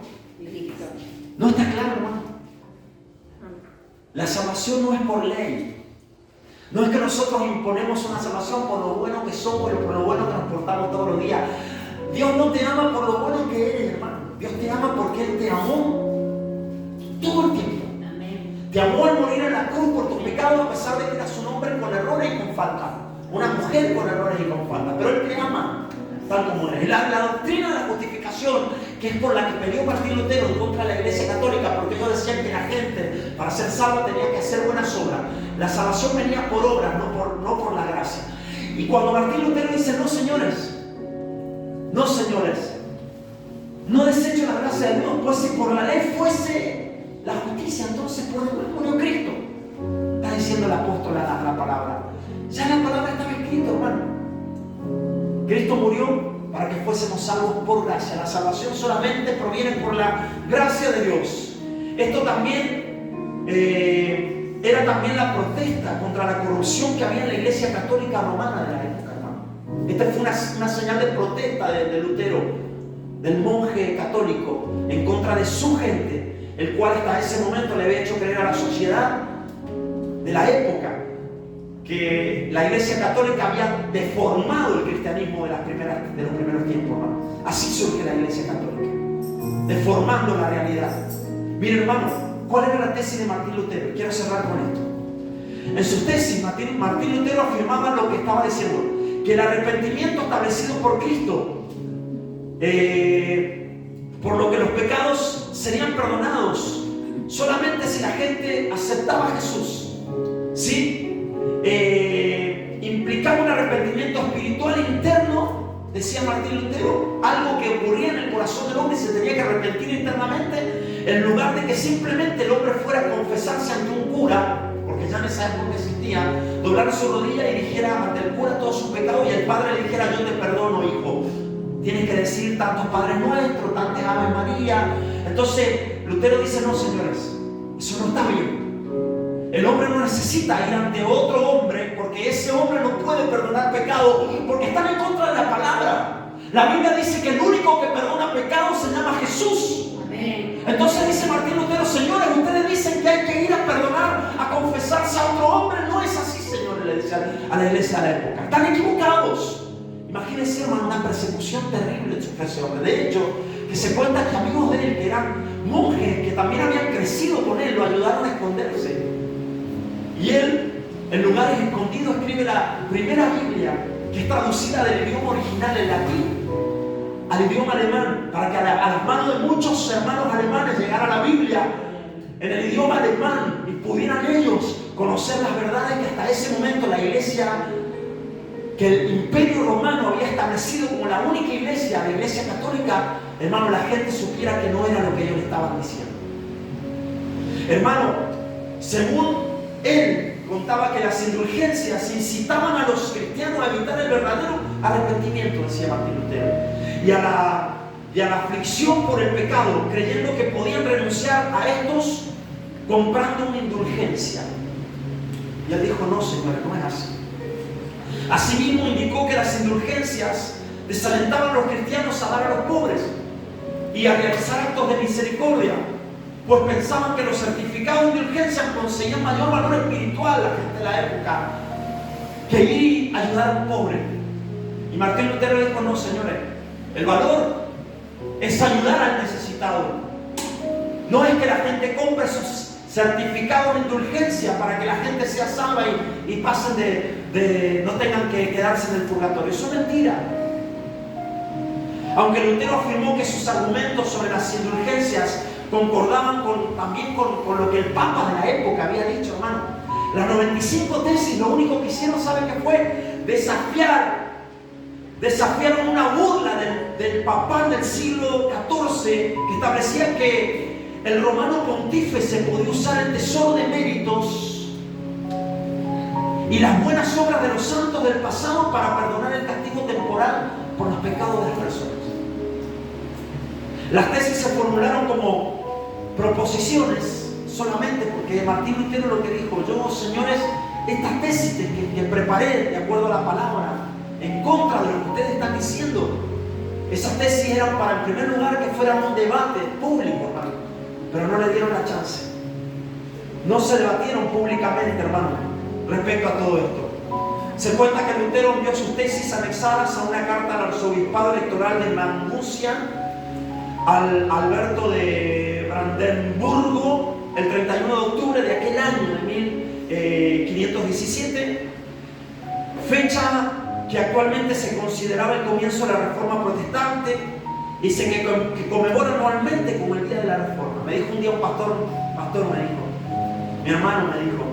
Speaker 2: ¿No está claro, hermano? La salvación no es por ley. No es que nosotros imponemos una salvación por lo bueno que somos y por lo bueno que nos portamos todos los días. Dios no te ama por lo bueno que eres, hermano. Dios te ama porque Él te amó todo el tiempo. Te amó al morir en la cruz por tus pecados, a pesar de que eras un hombre con errores y con falta, una mujer con errores y con falta, pero Él te ama tal como eres. La doctrina de la justificación, que es por la que peleó Martín Lutero en contra de la iglesia católica, porque ellos decían que la gente para ser salva tenía que hacer buenas obras. La salvación venía por obras, no por la gracia. Y cuando Martín Lutero dice: no señores, no desecho la gracia de Dios, pues si por la ley fuese la justicia, entonces por el cual murió Cristo. Está diciendo el apóstol la palabra. Ya la palabra estaba escrita, hermano. Cristo murió para que fuésemos salvos por gracia. La salvación solamente proviene por la gracia de Dios. Esto también era también la protesta contra la corrupción que había en la iglesia católica romana de la época, hermano. Esta fue una señal de protesta de Lutero, del monje católico, en contra de su gente, el cual hasta ese momento le había hecho creer a la sociedad de la época que la iglesia católica había deformado el cristianismo de los primeros tiempos, hermano. Así surge la iglesia católica, deformando la realidad. Miren, hermano, ¿cuál era la tesis de Martín Lutero? Quiero cerrar con esto. En sus tesis, Martín Lutero afirmaba lo que estaba diciendo, que el arrepentimiento establecido por Cristo, por lo que los pecados serían perdonados solamente si la gente aceptaba a Jesús, ¿sí? Implicaba un arrepentimiento espiritual interno, decía Martín Lutero, algo que ocurría en el corazón del hombre y se tenía que arrepentir internamente, en lugar de que simplemente el hombre fuera a confesarse ante un cura, porque ya en esa época existía, doblar su rodilla y dijera ante el cura todos sus pecados y el padre le dijera: yo te perdono, hijo. Tienes que decir tantos Padres Nuestros, tantas Ave María. Entonces Lutero dice: no, señores, eso no está bien. El hombre no necesita ir ante otro hombre, porque ese hombre no puede perdonar pecado, porque están en contra de la palabra. La Biblia dice que el único que perdona pecados se llama Jesús. Amén. Entonces dice Martín Lutero: señores, ustedes dicen que hay que ir a perdonar, a confesarse a otro hombre. No es así, señores, le dice a la iglesia de la época. Están equivocados. Imagínense, hermano, una persecución terrible sobre ese hombre. De hecho, que se cuenta que amigos de él, que eran monjes, que también habían crecido con él, lo ayudaron a esconderse. Y él, en lugares escondidos, escribe la primera Biblia, que es traducida del idioma original en latín al idioma alemán, para que a las manos de muchos hermanos alemanes llegara la Biblia en el idioma alemán y pudieran ellos conocer las verdades que hasta ese momento la iglesia, que el imperio romano había establecido como la única iglesia, la iglesia católica, hermano, la gente supiera que no era lo que ellos estaban diciendo. Hermano, según él, contaba que las indulgencias incitaban a los cristianos a evitar el verdadero arrepentimiento, decía Martín Lutero, y a la aflicción por el pecado, creyendo que podían renunciar a estos comprando una indulgencia. Y él dijo: no, señores, no es así. Asimismo indicó que las indulgencias desalentaban a los cristianos a dar a los pobres y a realizar actos de misericordia, pues pensaban que los certificados de indulgencia conseguían mayor valor espiritual a la gente de la época que ir a ayudar a un pobre. Y Martín Lutero dijo: no, señores, el valor es ayudar al necesitado. No es que la gente compre esos certificados de indulgencia para que la gente sea salva y pasen no tengan que quedarse en el purgatorio. Eso es mentira. Aunque Lutero afirmó que sus argumentos sobre las indulgencias concordaban también con lo que el Papa de la época había dicho, hermano, las 95 tesis lo único que hicieron, ¿saben qué fue? Desafiaron una burla del papal del siglo XIV que establecía que el romano pontífice podía usar el tesoro de méritos y las buenas obras de los santos del pasado para perdonar el castigo temporal por los pecados de las personas. Las tesis se formularon como proposiciones solamente porque Martín Lutero lo que dijo: yo, señores, estas tesis que preparé de acuerdo a la palabra en contra de lo que ustedes están diciendo, esas tesis eran para, en primer lugar, que fuera un debate público, hermano, pero no le dieron la chance. No se debatieron públicamente, hermano, respecto a todo esto. Se cuenta que Lutero envió sus tesis anexadas a una carta al arzobispado electoral de Maguncia, al Alberto de Brandenburgo, el 31 de octubre de aquel año de 1517, fecha que actualmente se consideraba el comienzo de la Reforma Protestante y que conmemora anualmente como el Día de la Reforma. Me dijo un día un pastor me dijo, mi hermano me dijo: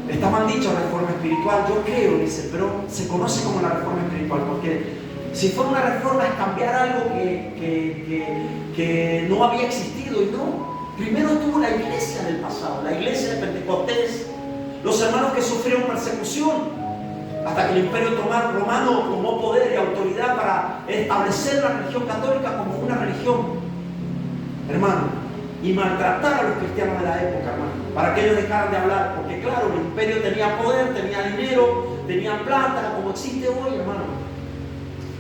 Speaker 2: está mal dicho reforma espiritual. Yo creo, dice, pero se conoce como la reforma espiritual, porque si fuera una reforma es cambiar algo que no había existido. Y no, primero estuvo la iglesia del pasado, la iglesia de Pentecostés, los hermanos que sufrieron persecución, hasta que el Imperio Romano tomó poder y autoridad para establecer la religión católica como una religión, hermano, y maltratar a los cristianos de la época, hermano, para que ellos dejaran de hablar, porque claro, el imperio tenía poder, tenía dinero, tenía plata, como existe hoy, hermano.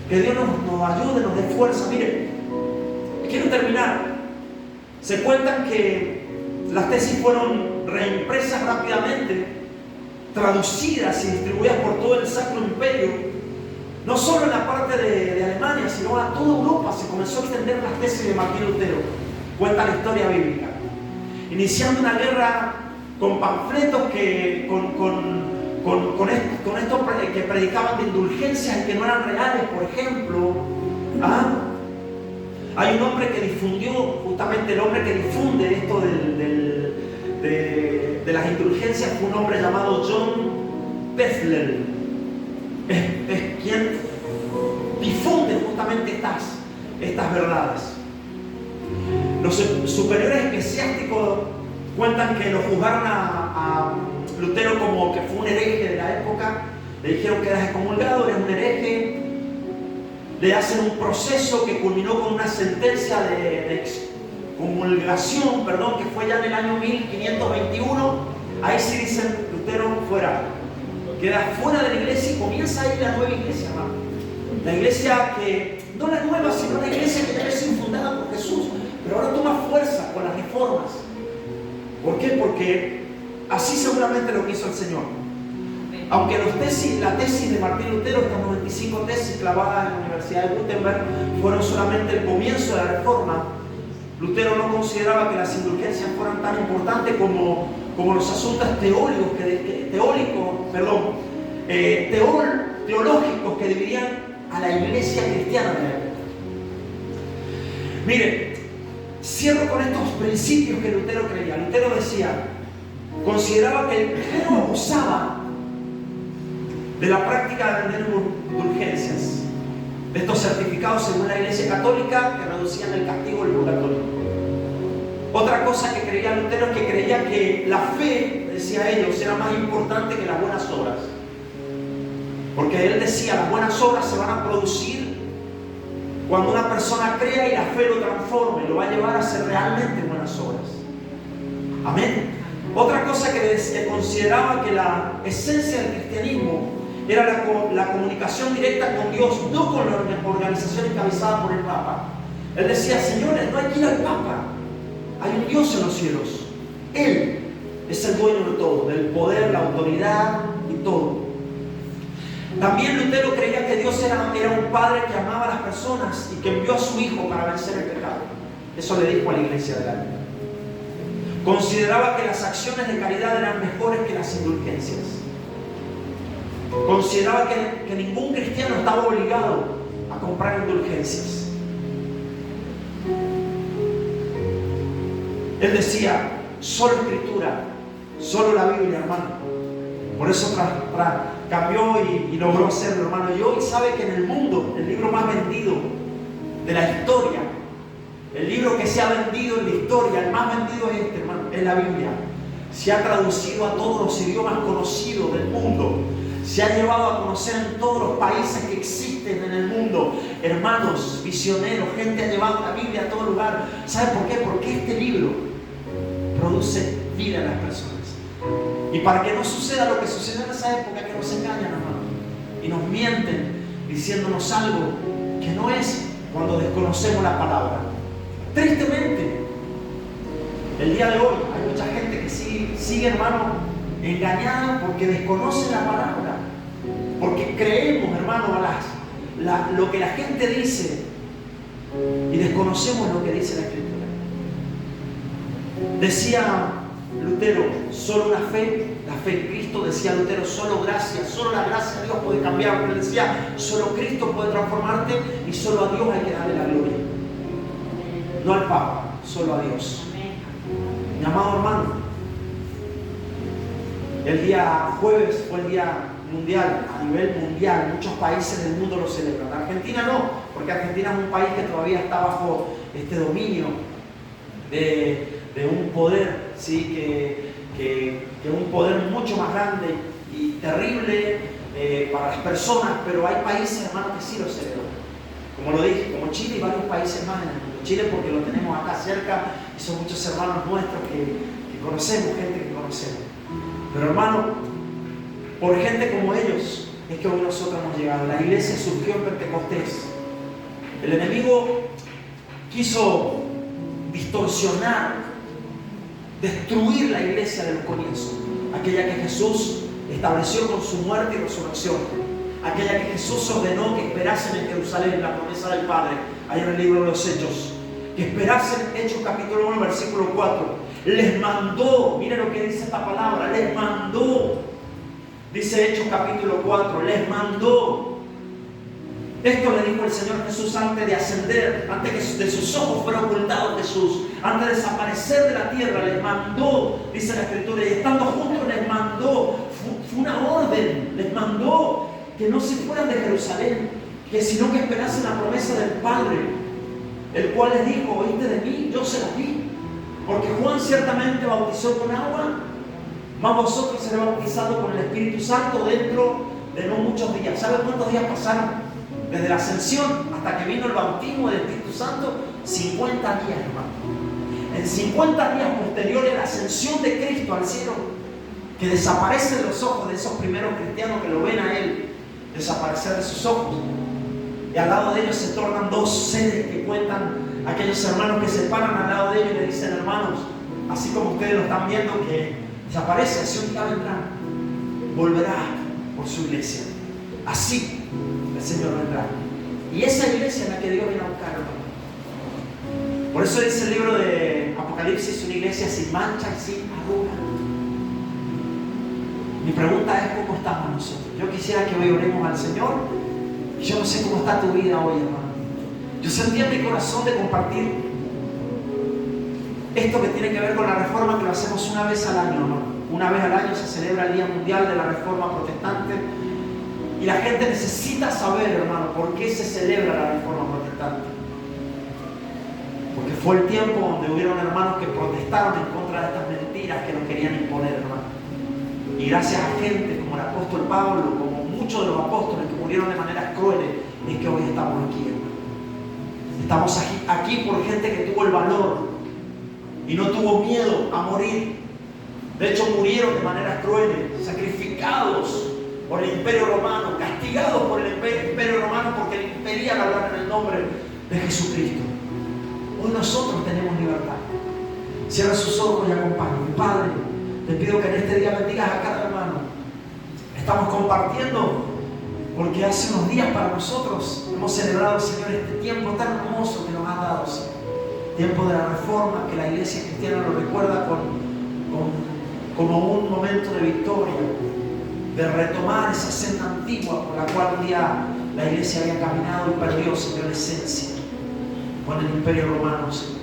Speaker 2: Que Dios nos ayude, nos dé fuerza. Miren, quiero terminar. Se cuentan que las tesis fueron reimpresas rápidamente, traducidas y distribuidas por todo el Sacro Imperio, no solo en la parte de Alemania, sino a toda Europa. Se comenzó a extender las tesis de Martín Lutero. Cuenta la historia bíblica, iniciando una guerra con panfletos con estos que predicaban de indulgencias y que no eran reales, por ejemplo. Hay un hombre que difundió, justamente el hombre que difunde esto de las indulgencias, fue un hombre llamado John Pezler. Es quien difunde justamente estas verdades. Los superiores eclesiásticos cuentan que lo juzgaron a Lutero como que fue un hereje de la época. Le dijeron que eras excomulgado, eres un hereje. Le hacen un proceso que culminó con una sentencia de excomulgación, que fue ya en el año 1521. Ahí sí dicen: Lutero fuera, queda fuera de la iglesia, y comienza ahí la nueva iglesia, hermano. La iglesia que, no la nueva, sino la iglesia que debe ser fundada por Jesús, pero ahora toma fuerza con las reformas. ¿Por qué? Porque así seguramente lo quiso el Señor. Aunque la tesis de Martín Lutero, estas 95 tesis clavadas en la Universidad de Wittenberg, fueron solamente el comienzo de la reforma, Lutero no consideraba que las indulgencias fueran tan importantes como los asuntos teológicos que dividían a la iglesia cristiana de la época. Mire, cierro con estos principios que Lutero creía. Lutero consideraba que el clero abusaba de la práctica de vender indulgencias, de estos certificados según la Iglesia Católica que reducían el castigo del purgatorio. Otra cosa que creía Lutero es que creía que la fe decía ellos, era más importante que las buenas obras. Porque él decía, las buenas obras se van a producir cuando una persona crea y la fe lo transforme, lo va a llevar a hacer realmente buenas obras. Amén. Otra cosa que consideraba que la esencia del cristianismo era la comunicación directa con Dios, no con la organización encabezada por el Papa. Él decía, señores, no hay que ir al Papa, hay un Dios en los cielos. Él es el dueño de todo, del poder, la autoridad y todo. También Lutero creía que Dios era un padre que amaba a las personas y que envió a su hijo para vencer el pecado. Eso le dijo a la iglesia de la Biblia. Consideraba que las acciones de caridad eran mejores que las indulgencias. Consideraba que ningún cristiano estaba obligado a comprar indulgencias. Él decía, solo Escritura, solo la Biblia, hermano. Por eso cambió y logró hacerlo, hermano. Y hoy sabe que en el mundo, el libro más vendido de la historia, el libro que se ha vendido en la historia, el más vendido es este, hermano, es la Biblia. Se ha traducido a todos los idiomas conocidos del mundo. Se ha llevado a conocer en todos los países que existen en el mundo. Hermanos, visioneros, gente ha llevado la Biblia a todo lugar. ¿Sabe por qué? Porque este libro produce vida en las personas. Y para que no suceda lo que sucedió en esa época, que nos engañan, hermano, y nos mienten diciéndonos algo que no es cuando desconocemos la palabra. Tristemente, el día de hoy hay mucha gente que sigue, hermano, engañada porque desconoce la palabra, porque creemos, hermano, lo que la gente dice y desconocemos lo que dice la Escritura. Decía Lutero, solo la fe en Cristo, decía Lutero, solo gracia, solo la gracia de Dios puede cambiar. Porque él decía, solo Cristo puede transformarte y solo a Dios hay que darle la gloria. No al Papa, solo a Dios. Mi amado hermano, el día jueves fue el día mundial, a nivel mundial, muchos países del mundo lo celebran. Argentina no, porque Argentina es un país que todavía está bajo este dominio de un poder, ¿sí? que un poder mucho más grande y terrible para las personas, pero hay países, hermanos, que sí lo celebran. Como lo dije, como Chile y varios países más en el mundo. Chile porque lo tenemos acá cerca y son muchos hermanos nuestros que conocemos, gente que conocemos. Pero hermano, por gente como ellos es que hoy nosotros hemos llegado. La iglesia surgió en Pentecostés. El enemigo quiso distorsionar, destruir la iglesia de los comienzos, aquella que Jesús estableció con su muerte y resurrección, aquella que Jesús ordenó que esperasen en Jerusalén, la promesa del Padre, ahí en el libro de los Hechos, que esperasen, Hechos capítulo 1, versículo 4, les mandó, mire lo que dice esta palabra, les mandó, dice Hechos capítulo 4, les mandó. Esto le dijo el Señor Jesús antes de ascender, antes que de sus ojos fuera ocultado Jesús, antes de desaparecer de la tierra, les mandó, dice la Escritura, y estando juntos les mandó, fue una orden, les mandó que no se fueran de Jerusalén, sino que esperasen la promesa del Padre, el cual les dijo, oíste de mí, yo se las di, porque Juan ciertamente bautizó con agua, mas vosotros seréis bautizados con el Espíritu Santo dentro de no muchos días. ¿Saben cuántos días pasaron? Desde la ascensión hasta que vino el bautismo del Espíritu Santo, 50 días, hermano. En 50 días posteriores a la ascensión de Cristo al cielo, que desaparece de los ojos de esos primeros cristianos que lo ven a Él, desaparecer de sus ojos. Y al lado de ellos se tornan dos seres que cuentan aquellos hermanos que se paran al lado de ellos y le dicen, hermanos, así como ustedes lo están viendo, que desaparece, así un día vendrá, volverá por su iglesia. Así el Señor vendrá. Y esa iglesia es la que Dios viene a buscar, hermano. Por eso dice el libro de Apocalipsis, una iglesia sin mancha y sin arruga. Mi pregunta es, ¿cómo estamos nosotros? Yo quisiera que hoy oremos al Señor. Y yo no sé cómo está tu vida hoy, hermano. Yo sentí en mi corazón de compartir esto que tiene que ver con la reforma, que lo hacemos una vez al año, hermano. Una vez al año se celebra el Día Mundial de la Reforma Protestante. Y la gente necesita saber, hermano, por qué se celebra la Reforma Protestante. Porque fue el tiempo donde hubieron hermanos que protestaron en contra de estas mentiras que nos querían imponer, hermano. Y gracias a gente como el apóstol Pablo, como muchos de los apóstoles que murieron de maneras crueles, es que hoy estamos aquí, hermano. Estamos aquí por gente que tuvo el valor y no tuvo miedo a morir. De hecho, murieron de maneras crueles, sacrificados por el Imperio Romano, castigados por el Imperio Romano porque le impedían hablar en el nombre de Jesucristo. Hoy nosotros tenemos libertad. Cierra sus ojos y acompáñame. Padre, te pido que en este día bendigas a cada hermano. Estamos compartiendo porque hace unos días para nosotros hemos celebrado, Señor, este tiempo tan hermoso que nos has dado, Señor. Tiempo de la reforma, que la iglesia cristiana lo recuerda como un momento de victoria, de retomar esa senda antigua por la cual un día la iglesia había caminado y perdió, Señor, la esencia con el Imperio Romano, Señor.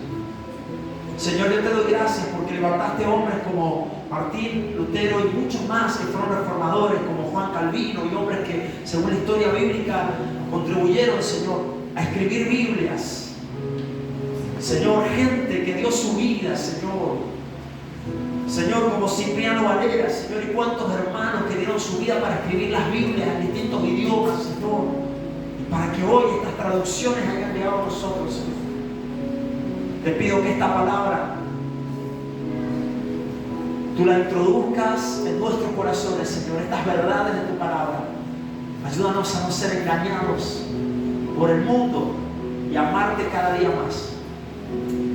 Speaker 2: Señor, yo te doy gracias porque levantaste hombres como Martín Lutero y muchos más que fueron reformadores, como Juan Calvino, y hombres que, según la historia bíblica, contribuyeron, Señor, a escribir Biblias. Señor, gente que dio su vida, Señor, como Cipriano Valera, Señor, y cuántos hermanos que dieron su vida para escribir las Biblias en distintos idiomas, Señor, y para que hoy estas traducciones hayan llegado a nosotros, Señor. Te pido que esta palabra tú la introduzcas en nuestros corazones, Señor, estas verdades de tu palabra. Ayúdanos a no ser engañados por el mundo y amarte cada día más.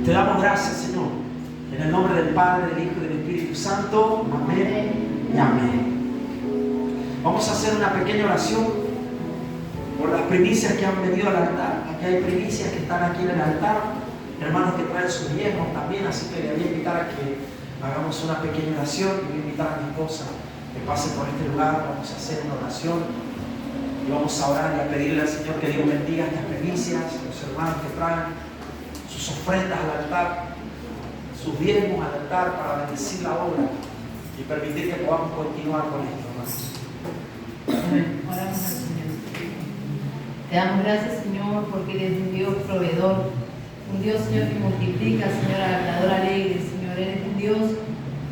Speaker 2: Te damos gracias, Señor, en el nombre del Padre, del Hijo y del Espíritu Santo. Amén y amén. Vamos a hacer una pequeña oración por las primicias que han venido al altar. Aquí hay primicias que están aquí en el altar, hermanos que traen sus diezmos también, así que le voy a invitar a que hagamos una pequeña oración. Y voy a invitar a mi esposa que pase por este lugar. Vamos a hacer una oración y vamos a orar y a pedirle al Señor que Dios bendiga estas primicias, los hermanos que traen sus ofrendas al altar, sus diezmos al altar, para bendecir la obra y permitir que podamos continuar con esto, hermanos.
Speaker 1: Amén. Oramos al Señor. Te damos gracias, Señor, porque eres un Dios proveedor, un Dios, Señor, que multiplica, Señor, al dador alegre, Señor. Eres un Dios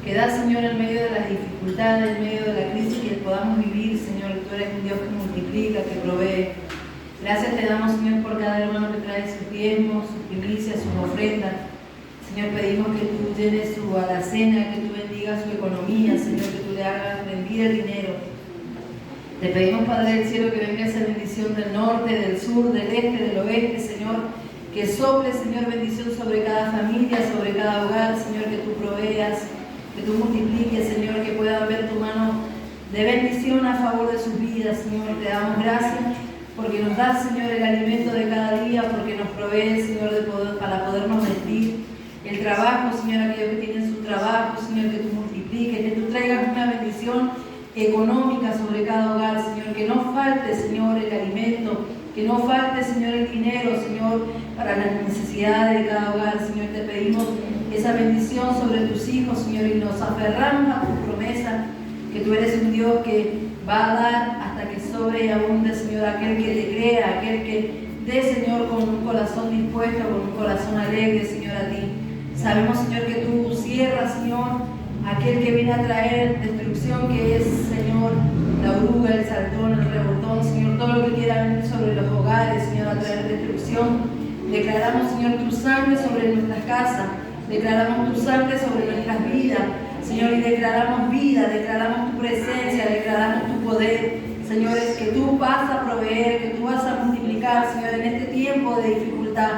Speaker 1: que da, Señor, en medio de las dificultades, en medio de la crisis que podamos vivir, Señor. Tú eres un Dios que multiplica, que provee. Gracias te damos, Señor, por cada hermano que trae sus diezmos, sus primicias, sus ofrendas. Señor, pedimos que tú llenes su alacena, que tú bendigas su economía, Señor, que tú le hagas rendir el dinero. Te pedimos, Padre del cielo, que venga esa bendición del norte, del sur, del este, del oeste, Señor. Que sople, Señor, bendición sobre cada familia, sobre cada hogar, Señor, que tú proveas, que tú multipliques, Señor, que puedan ver tu mano de bendición a favor de sus vidas, Señor. Te damos gracias porque nos das, Señor, el alimento de cada día, porque nos provees, Señor, para podernos vestir. El trabajo, Señor, aquellos que tienen su trabajo, Señor, que tú multipliques, que tú traigas una bendición económica sobre cada hogar, Señor, que no falte, Señor, el alimento, que no falte, Señor, el dinero, Señor, para las necesidades de cada hogar, Señor. Te pedimos esa bendición sobre tus hijos, Señor, y nos aferramos a tu promesa, que tú eres un Dios que va a dar hasta que sobre y abunde, Señor, aquel que te crea, aquel que dé, Señor, con un corazón dispuesto, con un corazón alegre, Señor, a ti. Sabemos, Señor, que tú cierras, Señor, aquel que viene a traer destrucción, que es, Señor, la oruga, el saltón, el revoltón, Señor, todo lo que quiera venir sobre los hogares, Señor, a traer destrucción. Declaramos, Señor, tu sangre sobre nuestras casas, declaramos tu sangre sobre nuestras vidas, Señor, y declaramos vida, declaramos tu presencia, declaramos tu poder, Señor, es que tú vas a proveer, que tú vas a multiplicar, Señor, en este tiempo de dificultad.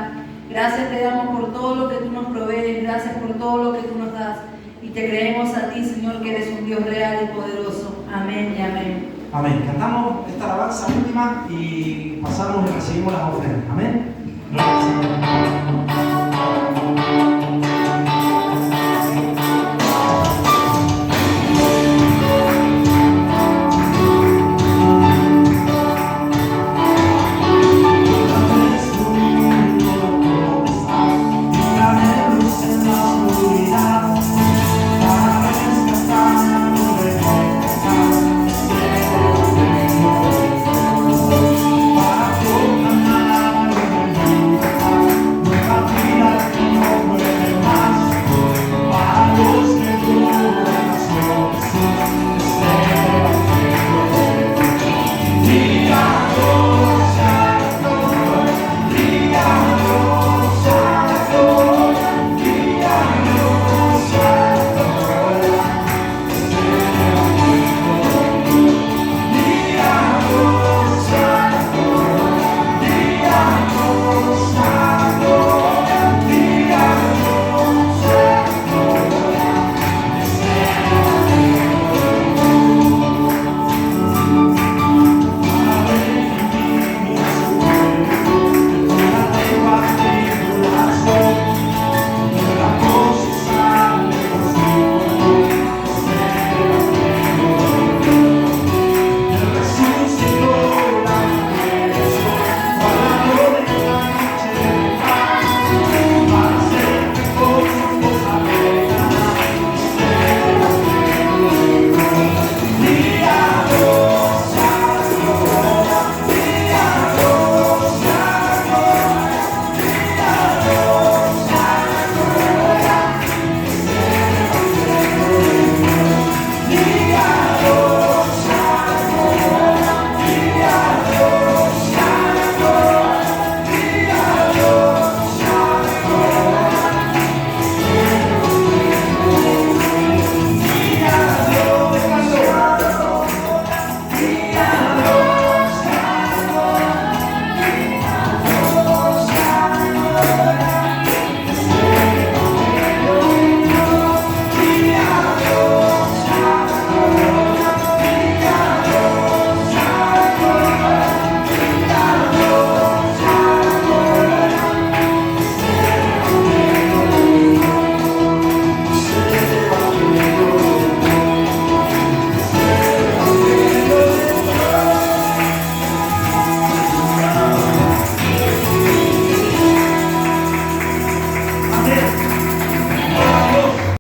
Speaker 1: Gracias te damos por todo lo que tú nos provees, gracias por todo lo que tú nos das. Y te creemos a ti, Señor, que eres un Dios real y poderoso. Amén y amén.
Speaker 2: Amén. Cantamos esta alabanza última y pasamos y recibimos las ofrendas. Amén. Gloria al Señor.